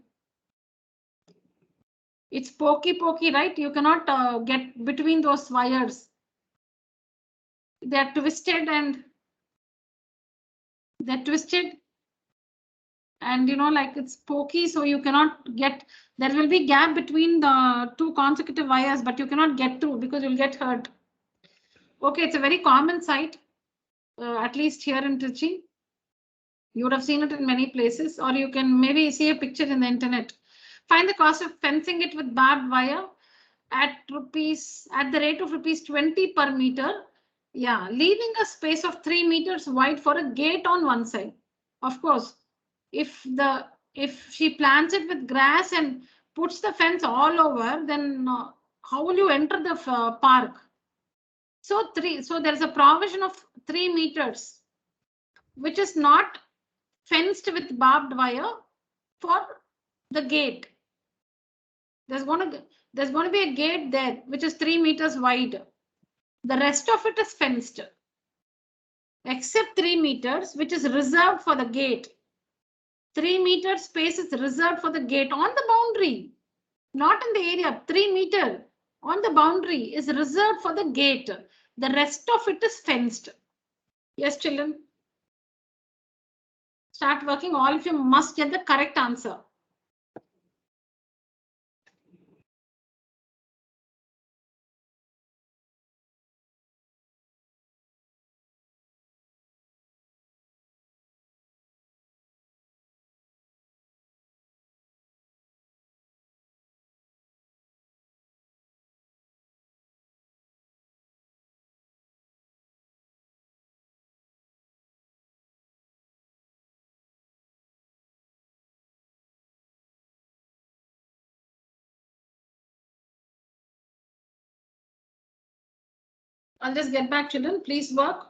It's pokey, right? You cannot get between those wires. They're twisted and like it's pokey, so you cannot get, there will be gap between the two consecutive wires, but you cannot get through because you'll get hurt. Okay, it's a very common sight, at least here in Trichy. You would have seen it in many places, or you can maybe see a picture in the internet. Find the cost of fencing it with barbed wire at the rate of rupees 20 per meter. Yeah, leaving a space of 3 meters wide for a gate on one side. Of course, if she plants it with grass and puts the fence all over, then how will you enter the park? So there's a provision of 3 meters, which is not fenced with barbed wire for the gate. There's going to be a gate there, which is 3 meters wide. The rest of it is fenced, except 3 meters, which is reserved for the gate. 3 meter space is reserved for the gate on the boundary, not in the area. 3 meter on the boundary is reserved for the gate. The rest of it is fenced. Yes, children. Start working. All of you must get the correct answer. I'll just get back, children. Please work.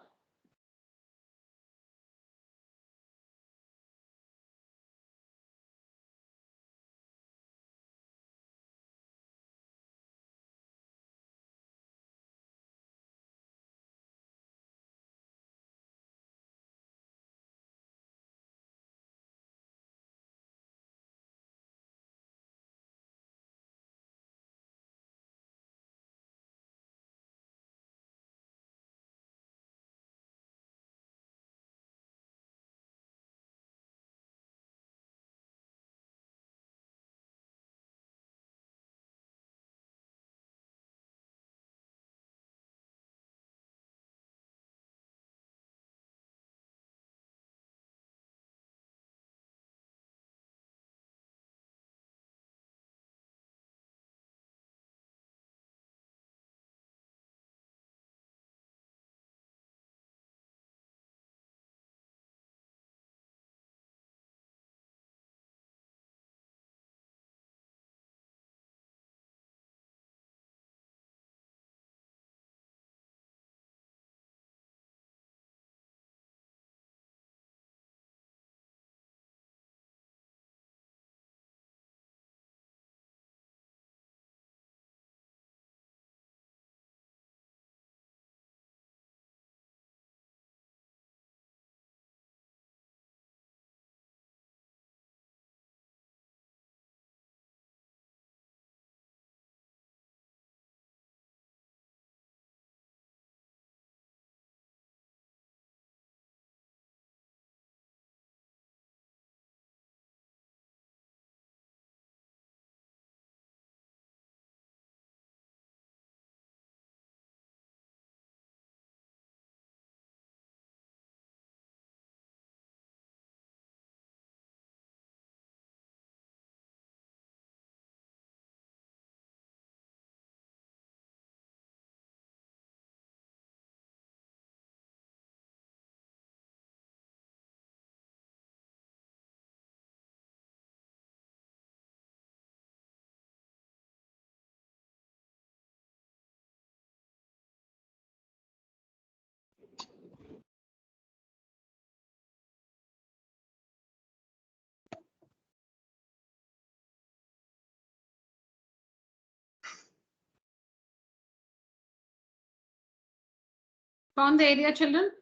Found the area, children?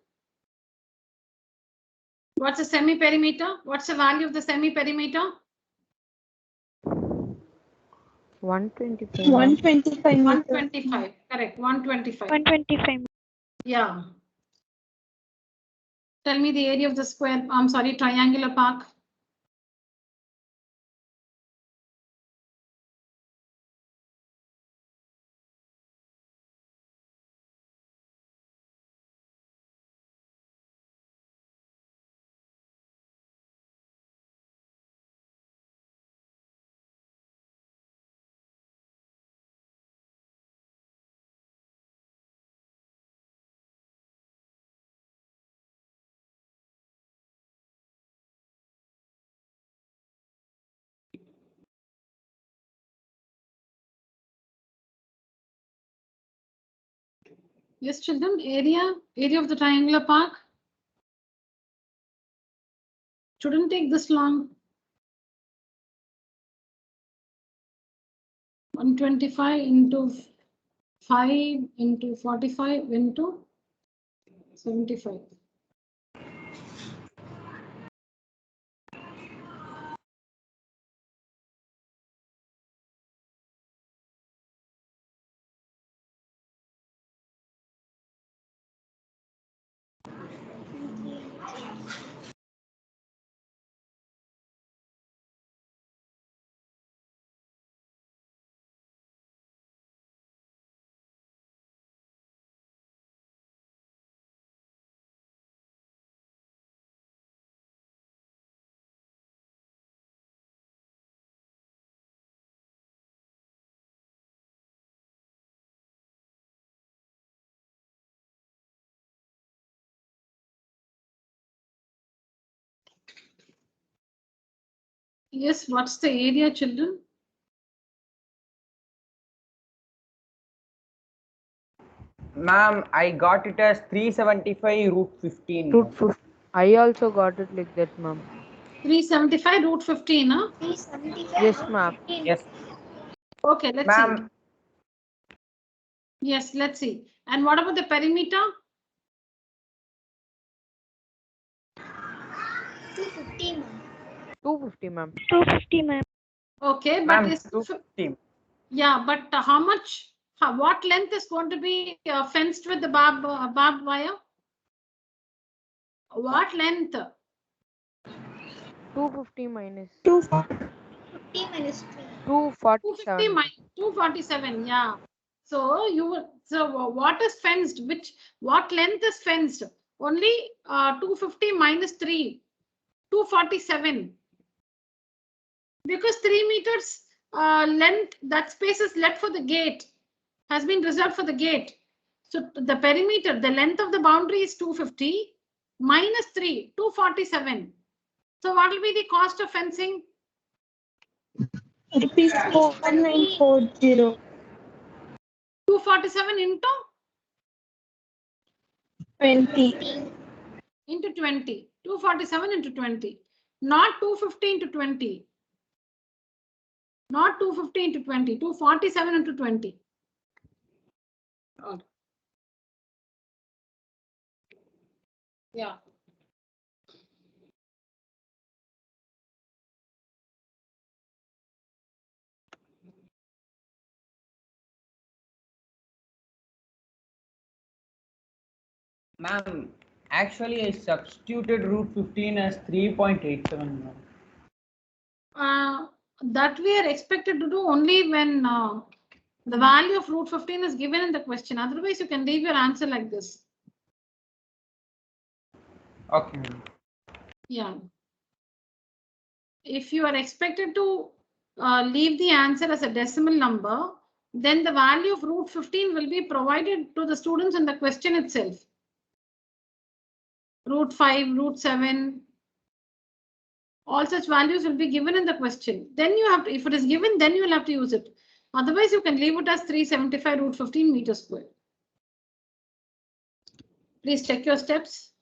What's a semi-perimeter? What's the value of the semi-perimeter? 125. 125 meters. 125. Correct. 125. 125. Yeah. Tell me the area of the square, I'm sorry, triangular park. Yes, children, area of the triangular park. Shouldn't take this long. 125 into 5 into 45 into 75. Yes, what's the area, children? Ma'am, I got it as 375 root 15. Root ma'am. 15. I also got it like that, ma'am. 375 root 15, huh? 375. Yes, ma'am. Yes, Okay, let's see. ma'am. Yes, let's see. And what about the perimeter? 250, ma'am. 250, ma'am. 250, ma'am. Okay, but Ma'am, is 250. yeah, but how much? What length is going to be fenced with the barbed wire? What length? 250 minus 250 minus 3. 250 247. minus 247. Yeah. So what is fenced? What length is fenced? Only 250 minus 3, 247. Because 3 meters length, that space is left for the gate, has been reserved for the gate. So the perimeter, the length of the boundary is 250 minus 3, 247. So what will be the cost of fencing? Rupees 4940. 247 into 20. into 20. 247 into 20. Not 250 into 20. Not 250 into 20. 247 into 20. Oh. Yeah. Ma'am, actually I substituted root 15 as 3.87. ma'am. That we are expected to do only when the value of root 15 is given in the question. Otherwise, you can leave your answer like this. Okay, ma'am. Yeah. If you are expected to leave the answer as a decimal number, then the value of root 15 will be provided to the students in the question itself. Root 5, root 7, all such values will be given in the question. Then you have to, if it is given, then you will have to use it. Otherwise, you can leave it as 375 root 15 meters square. Please check your steps.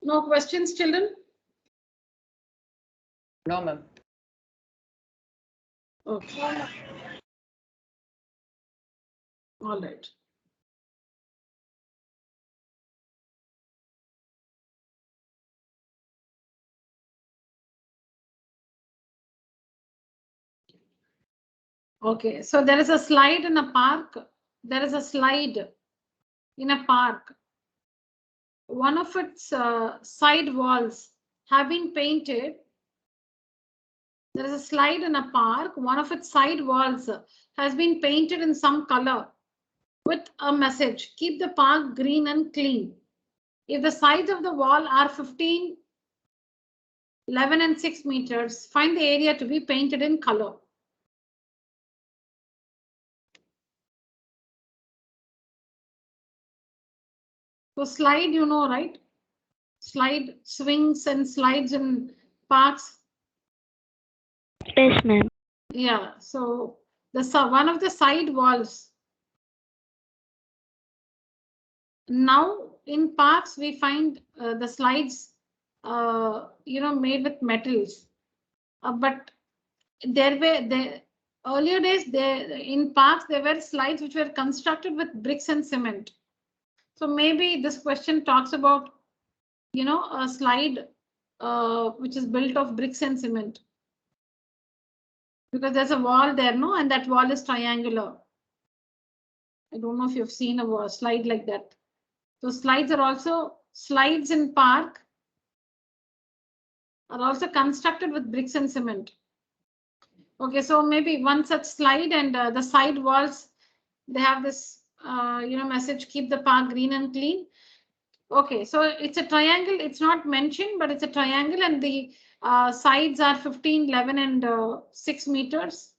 No questions, children? No, ma'am. Okay. All right. Okay, so there is a slide in a park. There is a slide in a park. one of its side walls have been painted. There is a slide in a park. One of its side walls has been painted in some color with a message, keep the park green and clean. If the sides of the wall are 15, 11 and 6 meters, find the area to be painted in color. So slide, you know, right? Slide swings and slides in parks. Yes, ma'am. Yeah, so the one of the side walls. Now in parks we find the slides, made with metals. But there were the earlier days there in parks there were slides which were constructed with bricks and cement. So maybe this question talks about, a slide which is built of bricks and cement. Because there's a wall there, no, and that wall is triangular. I don't know if you've seen a slide like that. So slides are also slides in park are also constructed with bricks and cement. Okay, so maybe one such slide and the side walls, they have this, message, keep the park green and clean. Okay, so it's a triangle. It's not mentioned, but it's a triangle and the sides are 15, 11 and 6 meters.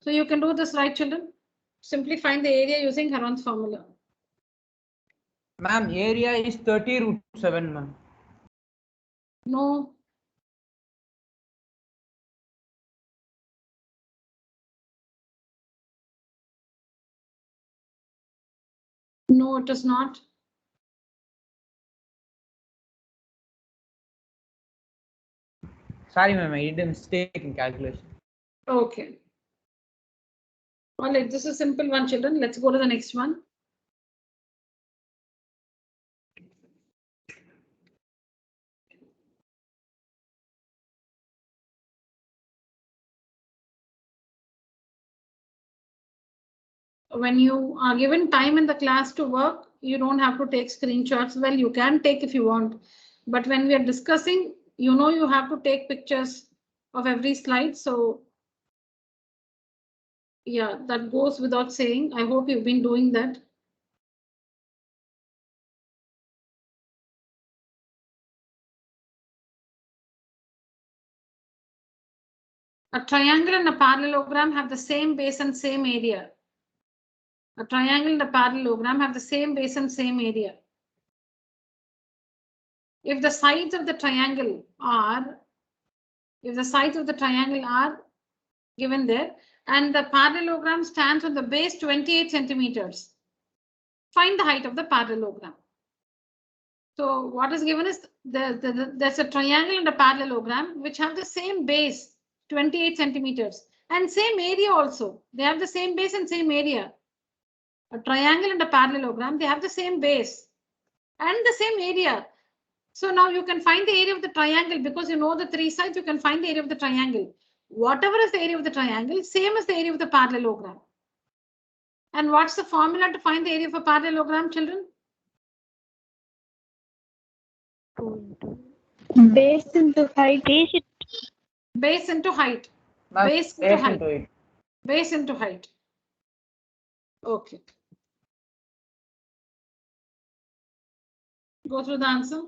So you can do this, right, children? Simply find the area using Heron's formula. Ma'am, area is 30 root 7, ma'am. No. No, it is not. Sorry, ma'am, I did a mistake in calculation. Okay. All right, this is a simple one, children. Let's go to the next one. When you are given time in the class to work, you don't have to take screenshots. Well, you can take if you want, but when we are discussing, you have to take pictures of every slide. So yeah, that goes without saying. I hope you've been doing that. A triangle and a parallelogram have the same base and same area. A triangle and a parallelogram have the same base and same area. If the sides of the triangle are given there and the parallelogram stands on the base 28 centimeters, find the height of the parallelogram. So what is given is there's a triangle and a parallelogram which have the same base 28 centimeters and same area also. They have the same base and same area. A triangle and a parallelogram, they have the same base and the same area. So now you can find the area of the triangle because you know the three sides, you can find the area of the triangle. Whatever is the area of the triangle, same as the area of the parallelogram. And what's the formula to find the area of a parallelogram, children? Base into height. Base into height. Ma'am, Base into height. into it. Base into height. Okay. Go through the answer.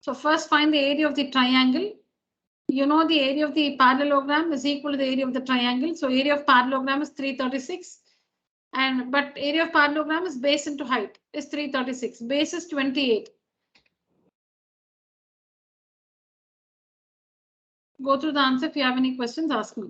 So first find the area of the triangle. You know the area of the parallelogram is equal to the area of the triangle. So area of parallelogram is 336. But area of parallelogram is base into height is 336. Base is 28. Go through the answer. If you have any questions, ask me.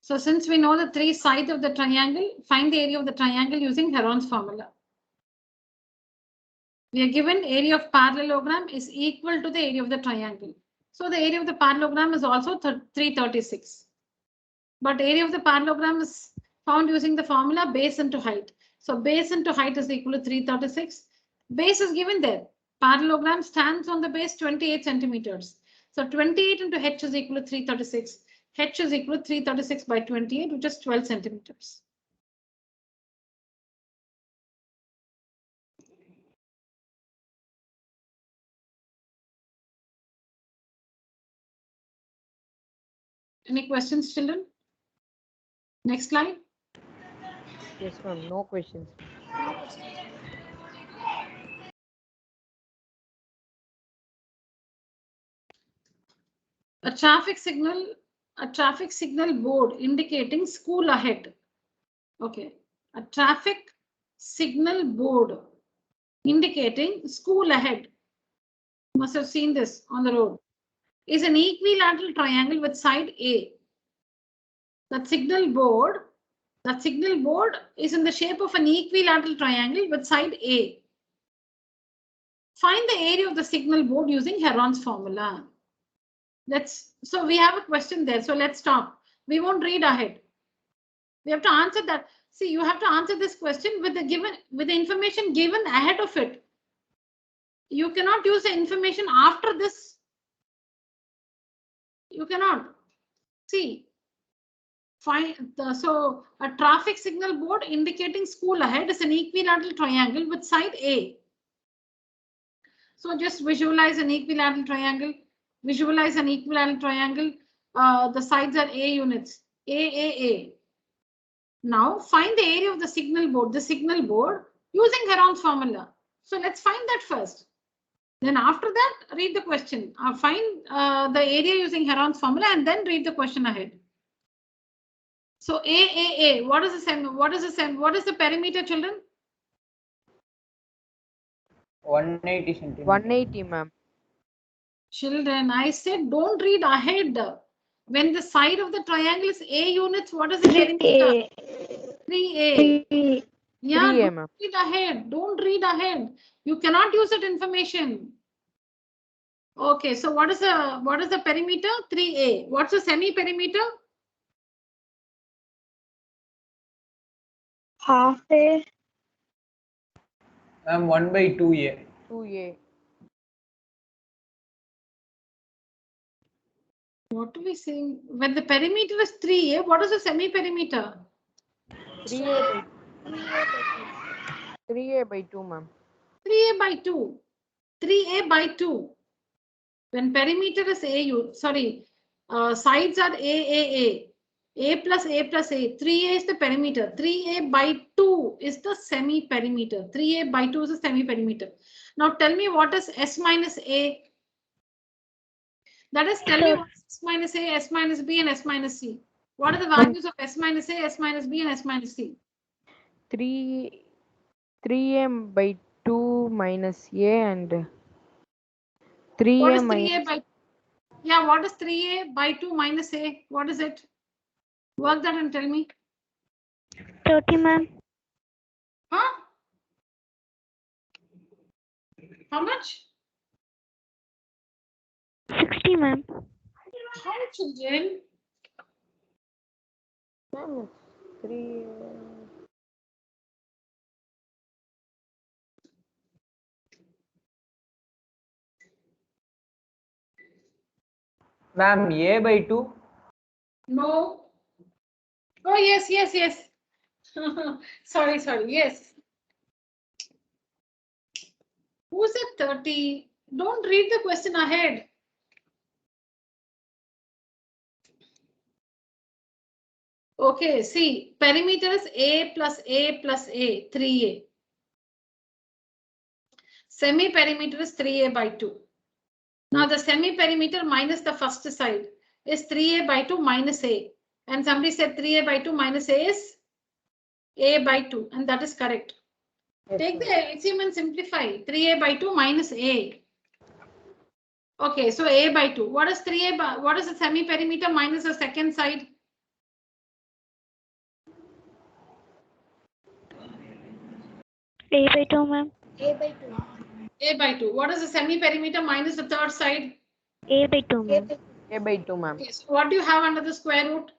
So since we know the three sides of the triangle, find the area of the triangle using Heron's formula. We are given area of parallelogram is equal to the area of the triangle. So the area of the parallelogram is also 336. But area of the parallelogram is found using the formula base into height. So base into height is equal to 336. Base is given there. Parallelogram stands on the base 28 centimeters. So 28 into h is equal to 336. H is equal to 336 by 28, which is 12 centimeters. Any questions, children? Next slide. Yes, ma'am. No questions. A traffic signal board indicating school ahead. Okay, a traffic signal board indicating school ahead. You must have seen this on the road. Is an equilateral triangle with side A. That signal board is in the shape of an equilateral triangle with side A. Find the area of the signal board using Heron's formula. So we have a question there. So let's stop. We won't read ahead. We have to answer that. See, you have to answer this question with the information given ahead of it. You cannot use the information after this. You cannot. See, so a traffic signal board indicating school ahead is an equilateral triangle with side A. So just visualize an equilateral triangle. Visualize an equilateral triangle. The sides are A units. A. Now find the area of the signal board using Heron's formula. So let's find that first. Then after that, read the question. Find the area using Heron's formula and then read the question ahead. So A. What is the perimeter, children? 180 centimeters. 180, ma'am. Children, I said don't read ahead. When the side of the triangle is A units, what is the perimeter? 3A. Yeah, 3A, don't ma'am. read ahead. Don't read ahead. You cannot use that information. Okay, so what is the perimeter? 3A. What's the semi-perimeter? Half A. 1 by 2A. 2A. What are we saying? When the perimeter is 3A, what is the semi-perimeter? 3A by 2, ma'am. 3A by 2. 3A by 2. When perimeter is sides are A. A plus A. 3A is the perimeter. 3A by 2 is the semi-perimeter. 3A by 2 is the semi-perimeter. Now tell me what is S minus A? That is, tell me what is S minus A, S minus B, and S minus C. What are the values of S minus A, S minus B, and S minus C? 3A by 2 minus A and 3A What is minus 3A by? Yeah, what is 3A by 2 minus A? What is it? Work that and tell me. 30, ma'am. Huh? How much? 60, ma'am. How children? Ma'am, 3. Ma'am, A by 2? No. Oh, yes. sorry, yes. Who's at 30? Don't read the question ahead. Okay, see, perimeter is A plus A plus A, 3A. Semi-perimeter is 3A by 2. Now the semi-perimeter minus the first side is 3A by 2 minus A. And somebody said 3A by 2 minus A is A by 2. And that is correct. Yes, Take the ma'am. LCM and simplify. 3A by 2 minus A. Okay, so A by 2. What is 3A by, what is the semi-perimeter minus the second side? A by 2, ma'am. A by 2. A by 2. What is the semi-perimeter minus the third side? A by 2, A ma'am. by A by 2, ma'am. Okay, so what do you have under the square root?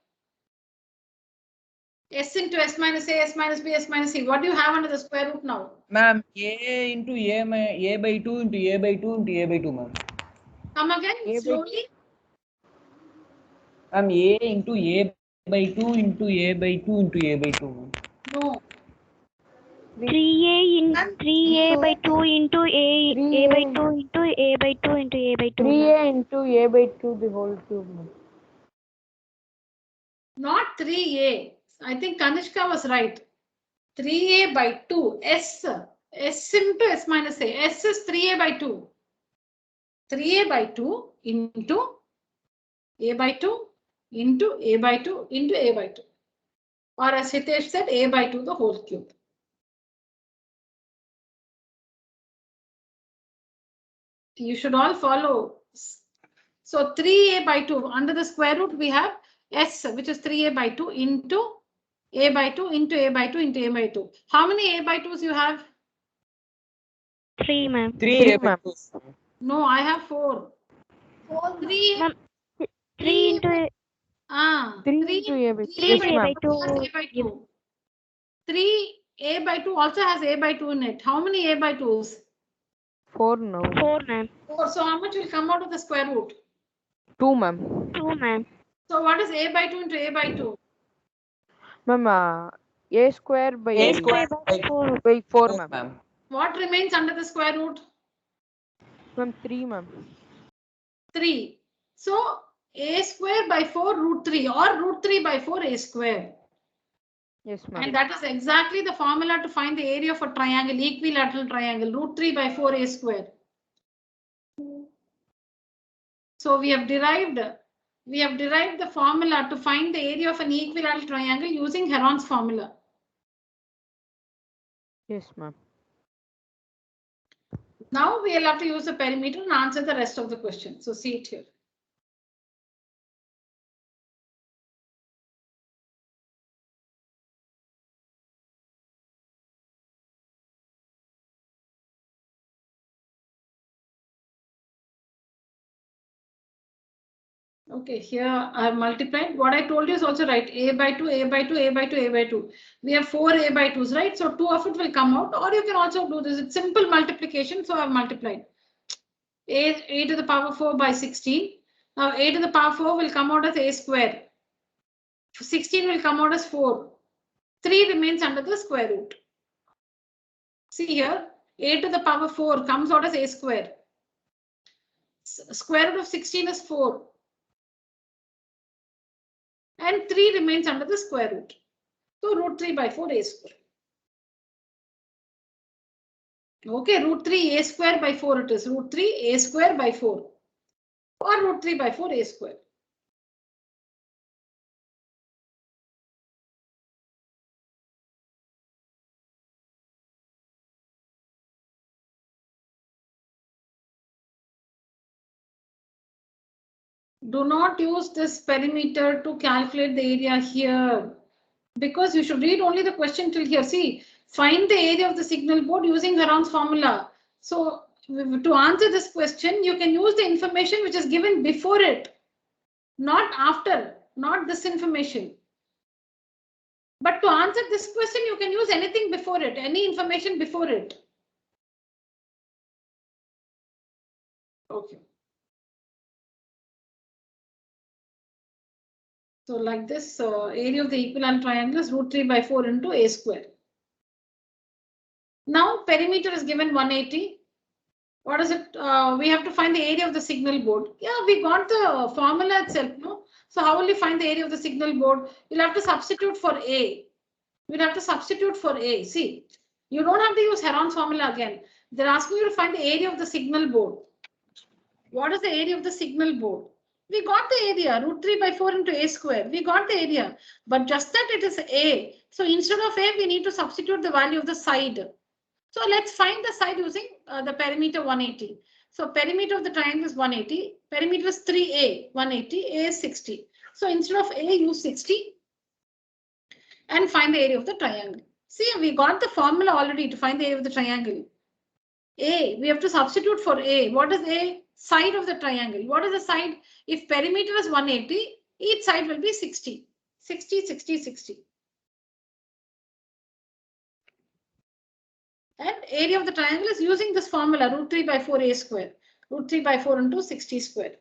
S into S minus A, S minus B, S minus C. What do you have under the square root now? Ma'am, A into A by 2 into A by 2 into A by 2, ma'am. Come again, A by- slowly. Ma'am, A into A by 2 into A by 2 into A by 2, ma'am. No. 3A in 3A by 2 into A by 2 into A by 2 into A by 2. ma'am. 3A into A by 2 the whole cube, ma'am. Not 3A. I think Kanishka was right. 3A by 2. S. S into S minus A. S is 3A by 2. 3A by 2 into A by 2 into A by 2 into A by 2. Or as Hitesh said, A by 2 the whole cube. You should all follow. So 3A by 2 under the square root we have S, which is 3A by 2 into A by 2 into A by 2 into A by 2. How many A by 2s you have? 3, ma'am. 3 A by ma'am. 2. No, I have 4. 4. 3. Ma'am, 3 into A. 3 3 into A by 2. 3 Yes, by ma'am. 2 has A by 2. 3A by 2 also has A by 2 in it. How many A by 2s? 4 now. 4, ma'am. 4. So how much will come out of the square root? 2, ma'am. 2, ma'am. So what is A by 2 into A by 2? Ma'am, A square by A A square by 4. by 4, 4, ma'am. ma'am. What remains under the square root? Ma'am, 3, ma'am. 3. So A square by 4 root 3 or root 3 by 4 A square. Yes, ma'am. And that is exactly the formula to find the area of a triangle, equilateral triangle, root 3 by 4 A square. So we have derived the formula to find the area of an equilateral triangle using Heron's formula. Yes, ma'am. Now we'll have to use the perimeter and answer the rest of the question. So see it here. Okay, here I have multiplied. What I told you is also right. A by 2, A by 2, A by 2, A by 2. We have 4 A by 2s, right? So 2 of it will come out, or you can also do this. It's simple multiplication, so I have multiplied. A to the power 4 by 16. Now A to the power 4 will come out as A square. 16 will come out as 4. 3 remains under the square root. See here, A to the power 4 comes out as A square. Square root of 16 is 4. And 3 remains under the square root. So root 3 by 4 A square. Okay, root 3 A square by 4 it is. Root 3 A square by 4. Or root 3 by 4 A square. Do not use this perimeter to calculate the area here, because you should read only the question till here. See, find the area of the signal board using Heron's formula. So to answer this question, you can use the information which is given before it, not after, not this information. But to answer this question, you can use anything before it, any information before it. Okay. So like this, area of the equilateral triangle is root 3 by 4 into A square. Now perimeter is given 180. What is it? We have to find the area of the signal board. Yeah, we got the formula itself, no? So how will you find the area of the signal board? You'll have to substitute for A. We'll have to substitute for A. See, you don't have to use Heron's formula again. They're asking you to find the area of the signal board. What is the area of the signal board? We got the area, root 3 by 4 into A square. We got the area, but just that it is A. So instead of A, we need to substitute the value of the side. So let's find the side using the perimeter 180. So perimeter of the triangle is 180. Perimeter is 3A, 180, A is 60. So instead of A, use 60 and find the area of the triangle. See, we got the formula already to find the area of the triangle. A, we have to substitute for A. What is A? Side of the triangle. What is the side? If perimeter is 180, each side will be 60. 60, 60, 60. And area of the triangle is using this formula, root 3 by 4 A square. Root 3 by 4 into 60 square.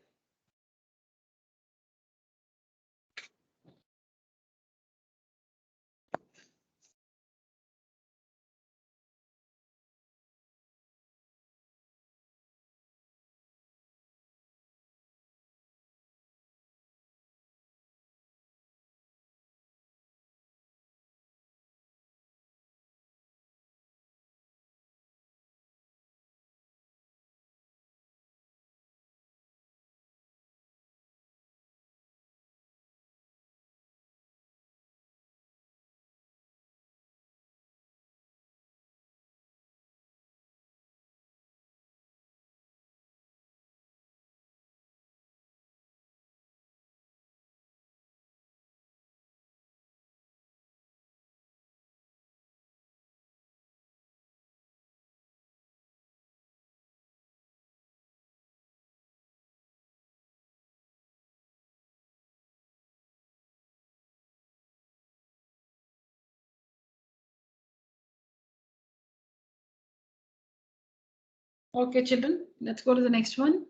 Okay, children, let's go to the next one.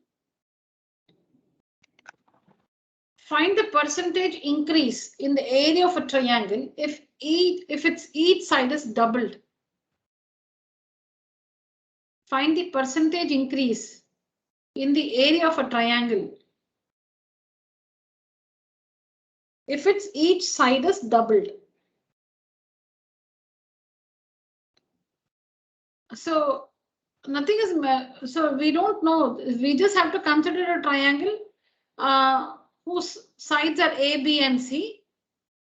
Find the percentage increase in the area of a triangle if each side is doubled. Find the percentage increase in the area of a triangle if each side is doubled. So nothing is, so we don't know. We just have to consider a triangle whose sides are A, B, and C.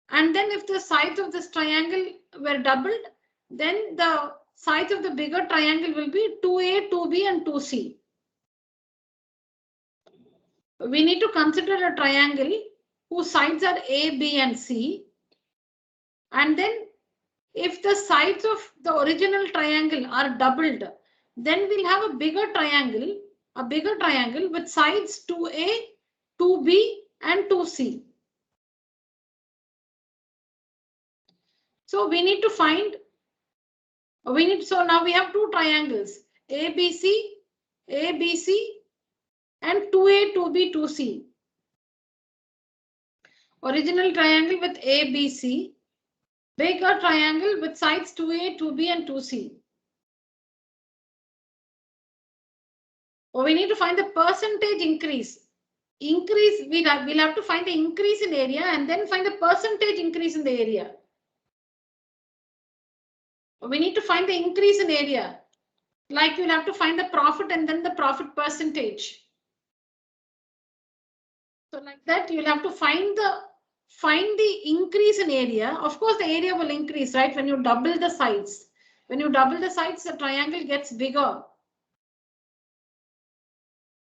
And then if the sides of this triangle were doubled, then the sides of the bigger triangle will be 2A, 2B, and 2C. We need to consider a triangle whose sides are A, B, and C. And then if the sides of the original triangle are doubled, then we'll have a bigger triangle with sides 2A, 2B, and 2C. So we need to find, so now we have two triangles, ABC, and 2A, 2B, 2C. Original triangle with ABC, bigger triangle with sides 2A, 2B, and 2C. We need to find the percentage increase. We'll have to find the increase in area and then find the percentage increase in the area. We need to find the increase in area. Like we'll have to find the profit and then the profit percentage. So like that, you'll have to find the increase in area. Of course, the area will increase, right? When you double the sides. When you double the sides, the triangle gets bigger.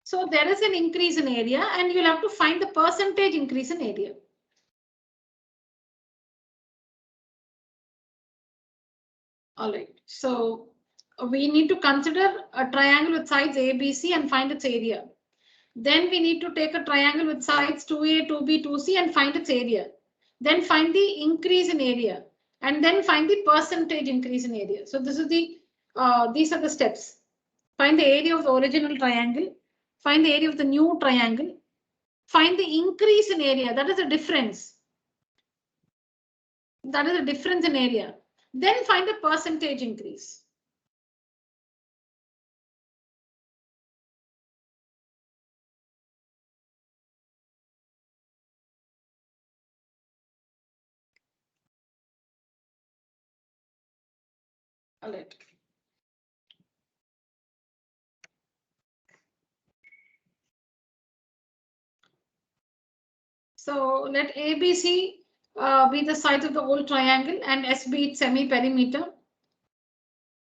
So there is an increase in area and you'll have to find the percentage increase in area. All right, so we need to consider a triangle with sides ABC and find its area. Then we need to take a triangle with sides 2A, 2B, 2C and find its area. Then find the increase in area and then find the percentage increase in area. So this is these are the steps. Find the area of the original triangle. Find the area of the new triangle. Find the increase in area. That is the difference. That is the difference in area. Then find the percentage increase. All right. So let ABC be the sides of the whole triangle and S be its semi-perimeter.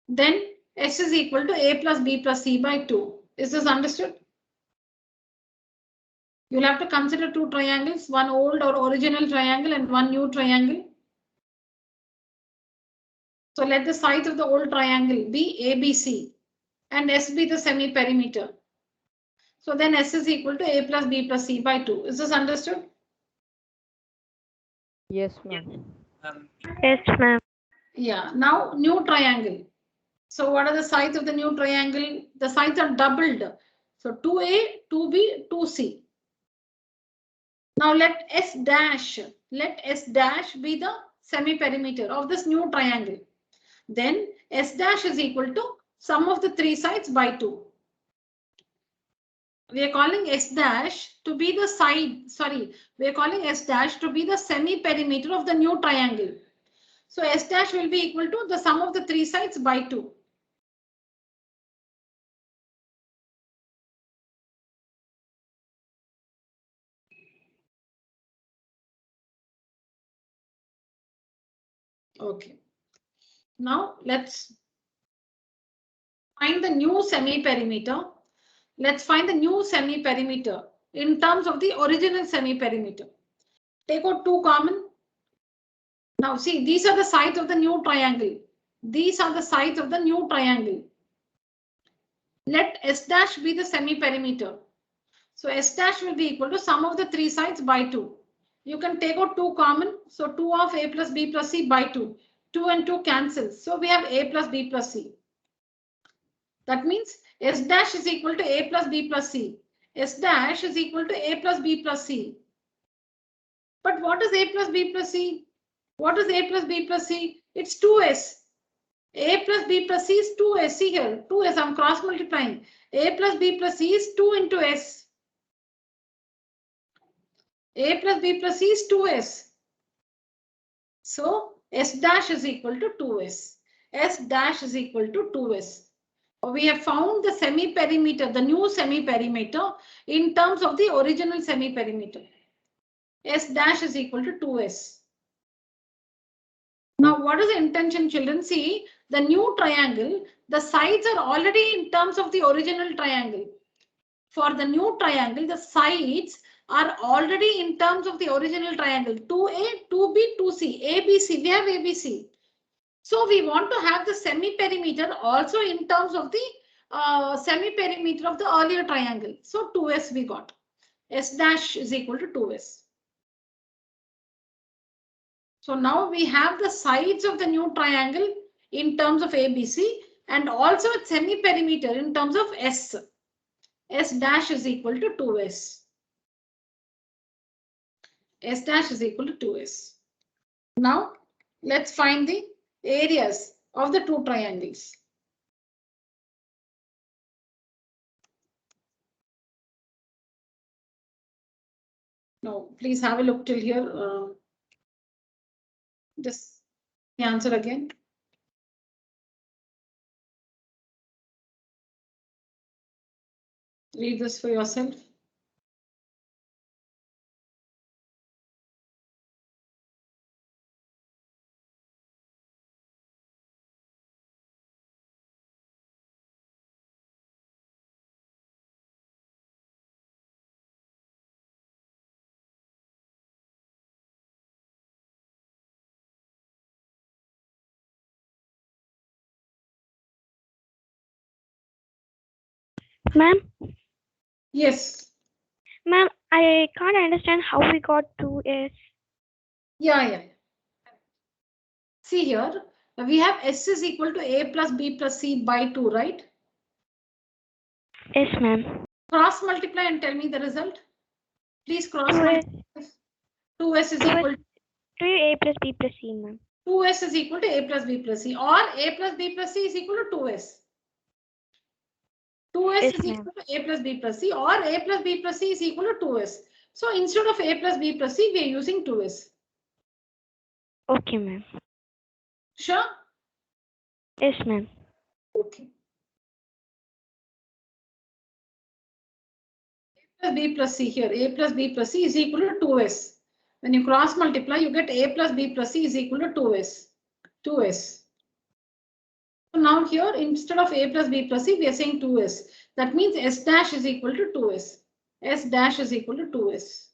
Then S is equal to A plus B plus C by 2. Is this understood? You'll have to consider two triangles, one old or original triangle and one new triangle. So let the sides of the old triangle be ABC and S be the semi-perimeter. So then S is equal to A plus B plus C by 2. Is this understood? Yes, ma'am. Yes, ma'am. Yeah. Now new triangle. So what are the sides of the new triangle? The sides are doubled. So 2A, 2B, 2C. Now let S dash be the semi-perimeter of this new triangle. Then S dash is equal to sum of the three sides by 2. We are calling S dash to be the side, we are calling S dash to be the semi-perimeter of the new triangle. So S dash will be equal to the sum of the three sides by 2. Okay. Now let's find the new semi-perimeter. Let's find the new semi-perimeter in terms of the original semi-perimeter. Take out 2 common. Now see, these are the sides of the new triangle. These are the sides of the new triangle. Let S dash be the semi-perimeter. So S dash will be equal to sum of the three sides by 2. You can take out 2 common. So 2 of A plus B plus C by 2. 2 and 2 cancels. So we have A plus B plus C. That means S dash is equal to A plus B plus C. S dash is equal to A plus B plus C. But what is A plus B plus C? What is A plus B plus C? It's 2S. A plus B plus C is 2S. See here, 2S, I'm cross multiplying. A plus B plus C is 2 into S. A plus B plus C is 2S. So S dash is equal to 2S. S dash is equal to 2S. We have found the semi-perimeter, the new semi-perimeter in terms of the original semi-perimeter. S dash is equal to 2S. Now, what is the intention, children? See, the new triangle, the sides are already in terms of the original triangle. For the new triangle, the sides are already in terms of the original triangle. 2A, 2B, 2C, ABC. We have ABC. So we want to have the semi-perimeter also in terms of the semi-perimeter of the earlier triangle. So 2S we got. S dash is equal to 2S. So now we have the sides of the new triangle in terms of ABC and also its semi-perimeter in terms of S. S dash is equal to 2S. S dash is equal to 2S. Now let's find the areas of the two triangles. No, please have a look till here. Just the answer again. Read this for yourself. Ma'am, Yes. ma'am, I can't understand how we got 2S. Yeah. See here, we have S is equal to A plus B plus C by 2, right? Yes, ma'am. Cross multiply and tell me the result. Please cross 2S, multiply. 2S is equal to A plus B plus C, ma'am. 2S is equal to A plus B plus C, or A plus B plus C is equal to 2S. 2S Yes, is equal to A plus B plus C, or A plus B plus C is equal to 2S. So instead of A plus B plus C, we are using 2S. Okay, ma'am. Sure? Yes, ma'am. Okay. A plus B plus C here. A plus B plus C is equal to 2S. When you cross multiply, you get A plus B plus C is equal to 2S. 2S. So now here, instead of A plus B plus C, we are saying 2S. That means S dash is equal to 2S. S dash is equal to 2S.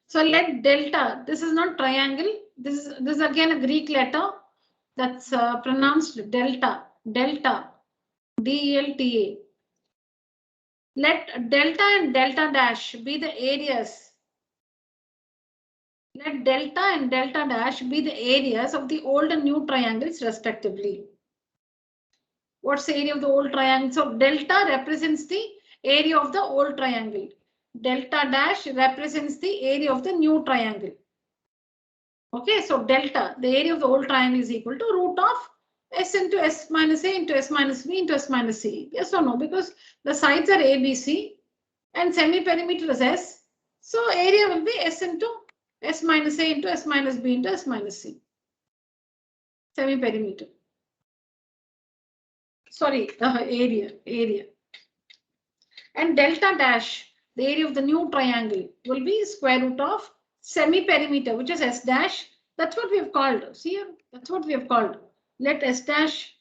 So let delta, this is not triangle, this is again a Greek letter that's pronounced delta, delta, D-E-L-T-A. Let delta and delta dash be the areas. Let delta and delta dash be the areas of the old and new triangles respectively. What's the area of the old triangle? So delta represents the area of the old triangle. Delta dash represents the area of the new triangle. Okay, so delta, the area of the old triangle is equal to root of S into S minus A into S minus B into S minus C. Yes or no? Because the sides are A, B, C and semi-perimeter is S. So area will be S into S minus A into S minus B into S minus C. Semi-perimeter. Sorry, area. And delta dash, the area of the new triangle, will be square root of semi-perimeter, which is S dash. That's what we have called. See here, that's what we have called. Let S dash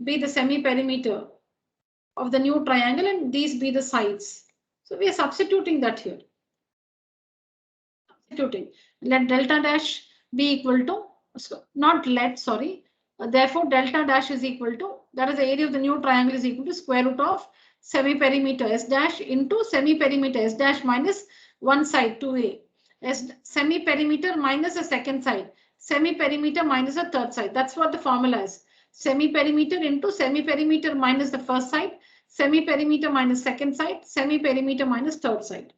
be the semi-perimeter of the new triangle and these be the sides. So we are substituting that here. Let delta dash be equal to, not let, sorry. Therefore, delta dash is equal to, that is the area of the new triangle is equal to square root of semi-perimeter S dash into semi-perimeter S dash minus one side 2A. S semi-perimeter minus the second side. Semi-perimeter minus the third side. That's what the formula is. Semi-perimeter into semi-perimeter minus the first side. Semi-perimeter minus second side. Semi-perimeter minus third side.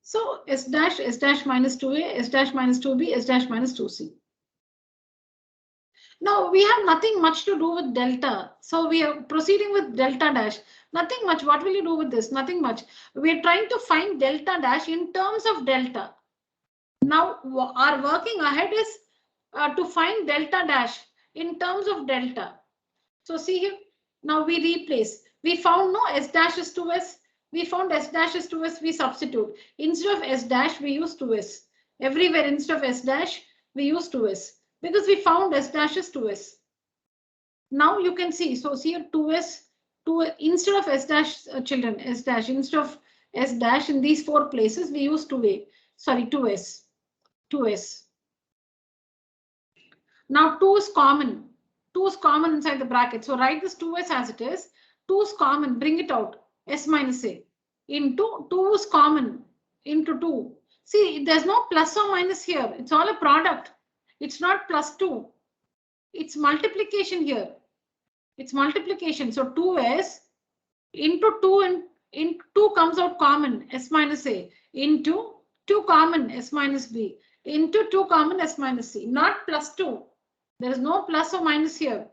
So S dash minus 2A, S dash minus 2B, S dash minus 2C. Now we have nothing much to do with delta. So we are proceeding with delta dash. Nothing much. What will you do with this? Nothing much. We are trying to find delta dash in terms of delta. Now our working ahead is to find delta dash in terms of delta. So see here. Now we replace. We found no S dash is 2S. We found S dash is 2S, we substitute. Instead of S dash, we use 2S. Everywhere instead of S dash, we use 2S. Because we found S dash is 2S. Now you can see, so see here 2S, instead of S dash, children, S dash, instead of S dash in these four places, we use 2S. Now 2 is common. 2 is common inside the bracket. So write this 2S as it is. 2 is common, bring it out. S minus A into 2 is common into 2. See, there's no plus or minus here. It's all a product. It's not plus 2. It's multiplication here. It's multiplication. So 2S into 2 and into 2 comes out common S minus A into 2 common S minus B into 2 common S minus C. Not plus 2. There is no plus or minus here.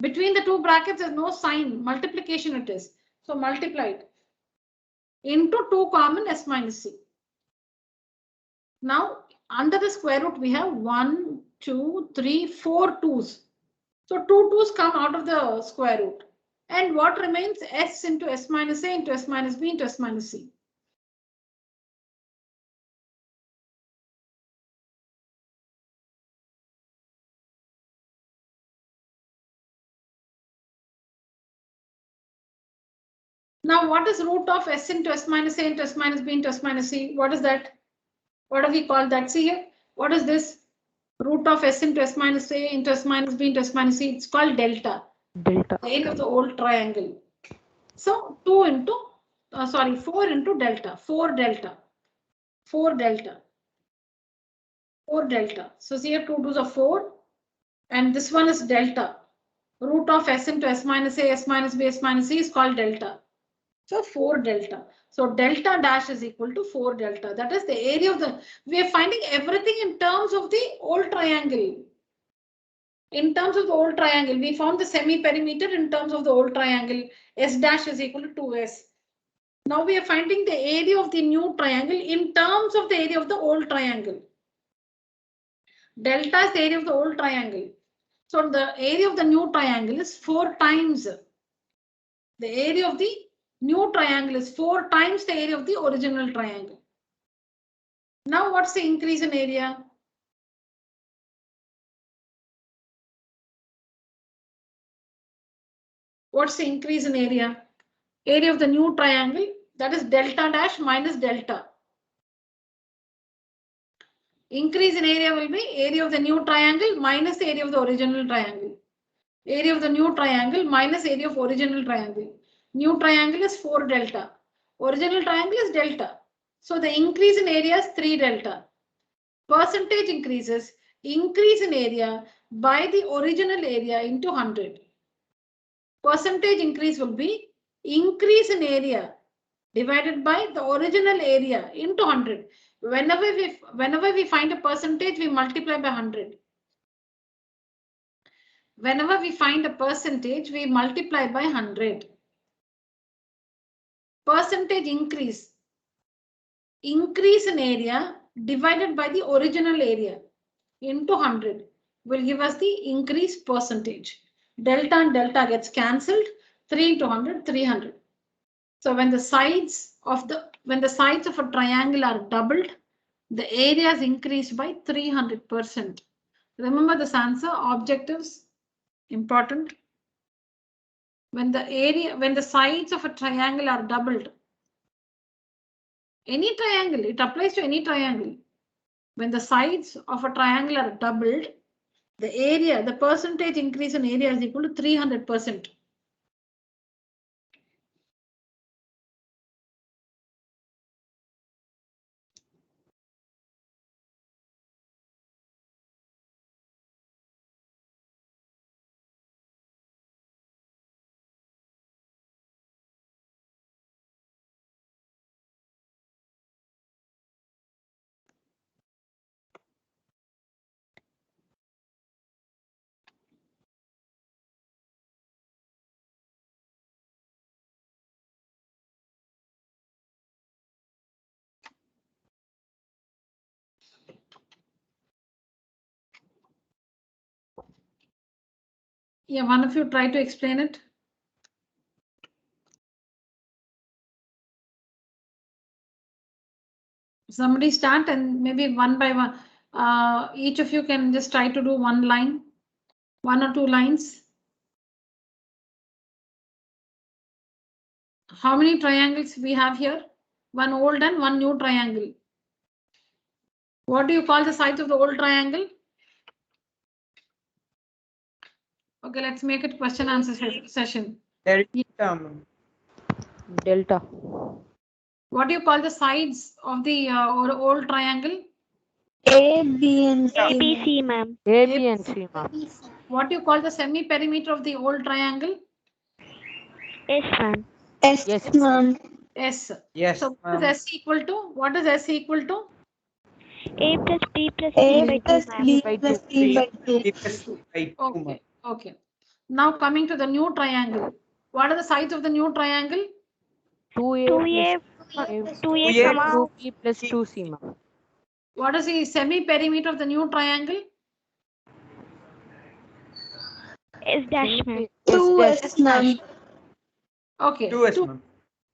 Between the two brackets, there's no sign. Multiplication it is. So multiplied into 2 common S minus C. Now under the square root we have 1, 2, 3, 4 2's. So 2 2's come out of the square root. And what remains? S into S minus A into S minus B into S minus C. Now, what is root of S into S minus A into S minus B into S minus C? What is that? What do we call that? See here. What is this? Root of S into S minus A into S minus B into S minus C. It's called delta. Delta. The area of the old triangle. So 4 into delta. 4 delta. So see here 2 2's are 4. And this one is delta. Root of S into S minus A, S minus B, S minus C is called delta. So 4 delta. So delta dash is equal to 4 delta. That is the area of the, we are finding everything in terms of the old triangle. In terms of the old triangle, we found the semi-perimeter in terms of the old triangle. S dash is equal to 2S. Now we are finding the area of the new triangle in terms of the area of the old triangle. Delta is the area of the old triangle. So the area of the new triangle is 4 times. The area of the new triangle is 4 times the area of the original triangle. Now what's the increase in area? What's the increase in area? Area of the new triangle, that is delta dash minus delta. Increase in area will be area of the new triangle minus the area of the original triangle. Area of the new triangle minus area of original triangle. New triangle is 4 delta. Original triangle is delta. So the increase in area is 3 delta. Percentage increases, increase in area by the original area into 100. Percentage increase will be increase in area divided by the original area into 100. Whenever we find a percentage, we multiply by 100. Whenever we find a percentage, we multiply by 100. Percentage increase. Increase in area divided by the original area into 100 will give us the increase percentage. Delta and delta gets cancelled. 3 into 100, 300. So when the sides of a triangle are doubled, the area is increased by 300%. Remember this answer, objectives, important. When the sides of a triangle are doubled, any triangle, it applies to any triangle. When the sides of a triangle are doubled, the area, the percentage increase in area is equal to 300%. Yeah, one of you try to explain it. Somebody start and maybe one by one, each of you can just try to do one line, 1 or 2 lines. How many triangles we have here? One old and one new triangle. What do you call the sides of the old triangle? Okay, let's make it question answer session. Delta. Delta. What do you call the sides of the old triangle? A, B, and C. A, B, C, ma'am. A, B, and C, ma'am. What do you call the semi-perimeter of the old triangle? S, ma'am. S, Yes. ma'am. S. Yes, So what ma'am. is S equal to? What is S equal to? A plus B plus C A by 2, plus ma'am. B By plus 2. C by 2. B plus C by 2, ma'am. Okay, okay. Now coming to the new triangle. What are the sides of the new triangle? 2A 2A, plus 2A, 2A comma, 2B plus 2C, ma'am. What is the semi-perimeter of the new triangle? S dash, ma'am. 2S, ma'am. Okay, 2S, ma'am.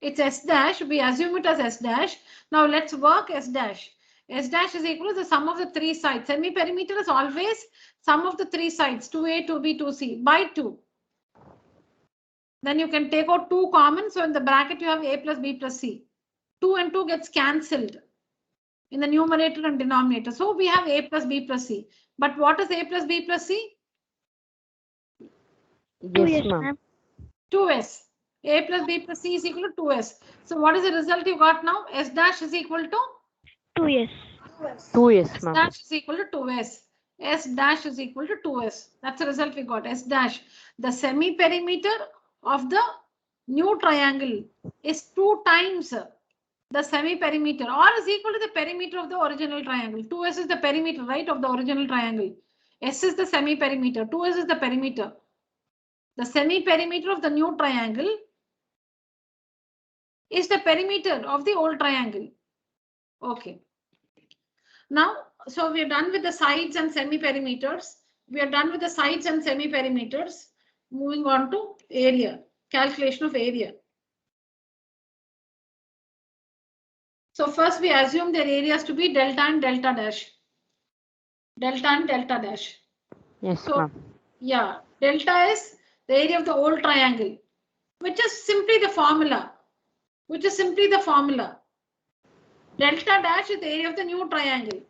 it's S dash. We assume it as S dash. Now let's work S dash. S dash is equal to the sum of the 3 sides. Semi-perimeter is always sum of the 3 sides, 2A, 2B, 2C by 2. Then you can take out 2 common. So in the bracket you have A plus B plus C. 2 and 2 gets cancelled in the numerator and denominator. So we have A plus B plus C. But what is A plus B plus C? Yes, ma'am. 2S. A plus B plus C is equal to 2S. So what is the result you got now? S dash is equal to 2S. 2S, S ma'am. dash is equal to 2S. S dash is equal to 2S. That's the result we got. S dash. The semi-perimeter of the new triangle is 2 times the semi-perimeter or is equal to the perimeter of the original triangle. 2S is the perimeter, right, of the original triangle. S is the semi-perimeter. 2S is the perimeter. The semi-perimeter of the new triangle is the perimeter of the old triangle. Okay. Now, so we are done with the sides and semi-perimeters. We are done with the sides and semi-perimeters. Moving on to area, calculation of area. So first we assume their areas to be delta and delta dash. Delta and delta dash. Yes, So, ma'am. yeah, delta is the area of the old triangle, which is simply the formula. Delta dash is the area of the new triangle,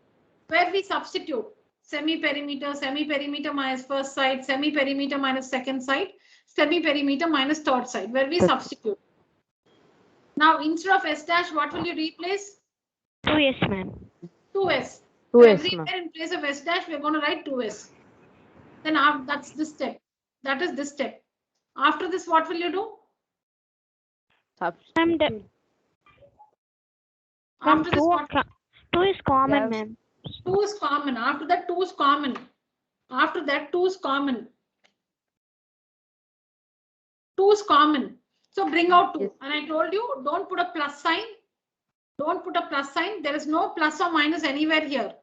where we substitute semi-perimeter minus first side, semi-perimeter minus second side, semi-perimeter minus third side, where we substitute. Now, instead of S dash, what will you replace? 2s, ma'am. 2s. 2s, So ma'am. everywhere in place of S dash, we're going to write 2s. Then that's this step. That is this step. After this, what will you do? Ma'am, After this, what? 2 is common, Yes. ma'am. 2 is common. After that, 2 is common. After that, 2 is common. 2 is common. So bring out 2. Yes. And I told you, don't put a plus sign. Don't put a plus sign. There is no plus or minus anywhere here.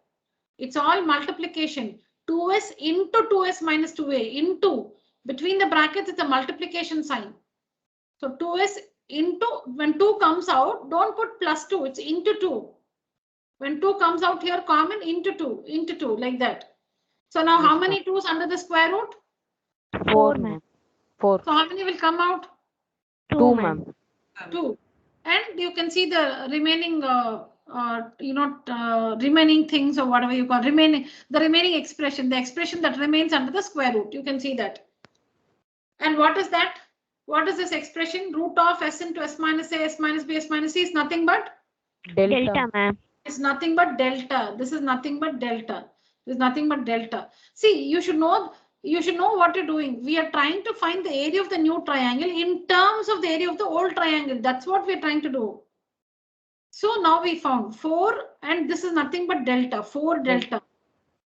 It's all multiplication. 2s into 2s minus 2a into. Between the brackets, it's a multiplication sign. So 2s into, when 2 comes out, don't put plus 2. It's into 2. When 2 comes out here, common, into 2, like that. So now Yes, how many 2's under the square root? 4, ma'am. 4. So how many will come out? 2, 2, ma'am. ma'am. 2. And you can see the remaining, remaining things or whatever you call the remaining expression, the expression that remains under the square root. You can see that. And what is that? What is this expression? Root of s into s minus a, s minus b, s minus c is nothing but? Delta, ma'am. It's nothing but delta. This is nothing but delta. This is nothing but delta. See, you should know what you're doing. We are trying to find the area of the new triangle in terms of the area of the old triangle. That's what we're trying to do. So now we found 4, and this is nothing but delta, 4 delta.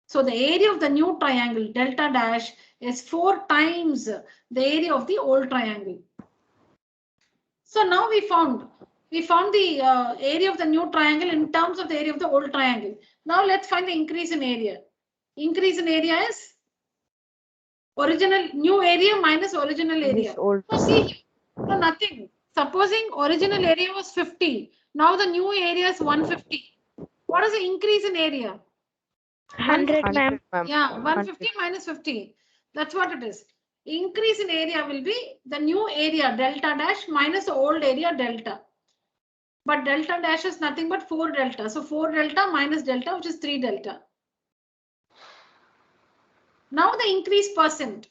So the area of the new triangle, delta dash, is 4 times the area of the old triangle. So now we found the area of the new triangle in terms of the area of the old triangle. Now let's find the increase in area. Increase in area is new area minus original area. Old. So see, no, nothing. Supposing original area was 50. Now the new area is 150. What is the increase in area? 100, ma'am. Yeah, 150 minus 50. That's what it is. Increase in area will be the new area delta dash minus the old area delta. But delta dash is nothing but 4 delta. So 4 delta minus delta, which is 3 delta. Now the increase percent.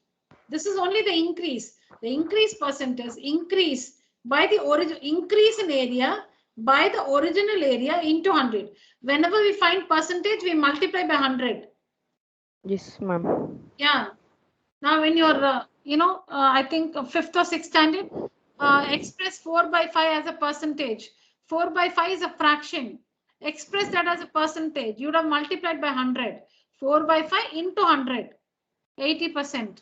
This is only the increase. The increase percent is increase by the increase in area by the original area into 100. Whenever we find percentage, we multiply by 100. Yes, ma'am. Yeah. Now when you're, I think 5th or 6th standard, express 4 by 5 as a percentage. 4 by 5 is a fraction. Express that as a percentage. You'd have multiplied by 100. 4 by 5 into 100. 80%.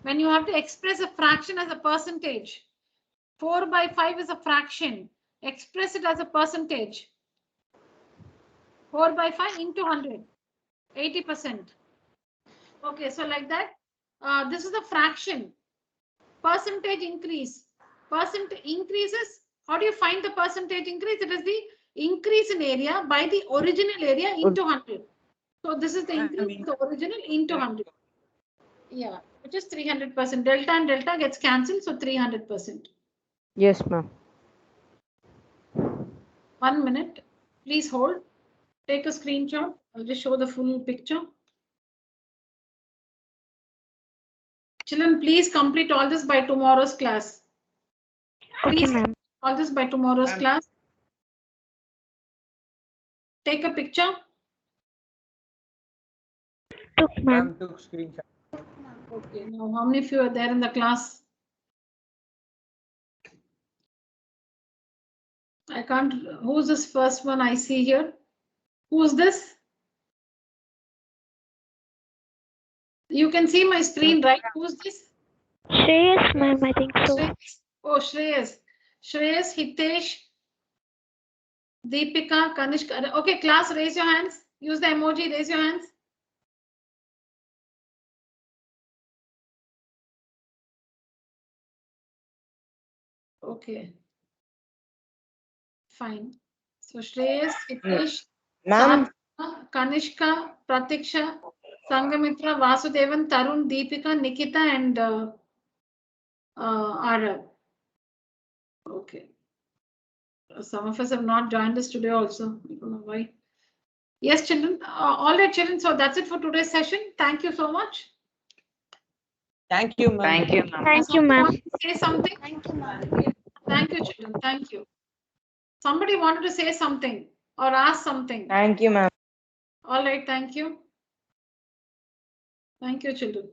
When you have to express a fraction as a percentage, 4 by 5 is a fraction. Express it as a percentage. 4 by 5 into 100. 80%. Okay, so like that, this is the fraction. Percentage increase. Percent increases. How do you find the percentage increase? It is the increase in area by the original area into 100. So this is the increase of the original into 100. Yeah, which is 300%. Delta and delta gets cancelled, so 300%. Yes, ma'am. 1 minute. Please hold. Take a screenshot. I'll just show the full picture. Children, please complete all this by tomorrow's class. Okay, Please ma'am. all this by tomorrow's class. Take a picture. Took, ma'am. Took screenshot. Okay, now how many of you are there in the class? I can't. Who's this first one I see here? Who's this? You can see my screen, right? Who's this? Shreyas, ma'am, I think so. Shreyas. Oh, Shreyas. Shreyas, Hitesh, Deepika, Kanishka. Okay, class, raise your hands. Use the emoji, raise your hands. Okay. Fine. So Shreyas, Hitesh, Ma'am, Satvika, Kanishka, Pratiksha, Sangamitra, Vasudevan, Tarun, Deepika, Nikita, and Arav. Okay. Some of us have not joined us today also. I don't know why. Yes, children. All right, children. So that's it for today's session. Thank you so much. Thank you, ma'am. thank you, ma'am. Thank you, Somebody ma'am. want to say something? Thank you, ma'am. Thank you, children. Thank you. Somebody wanted to say something or ask something. Thank you, ma'am. All right. Thank you. Thank you, children.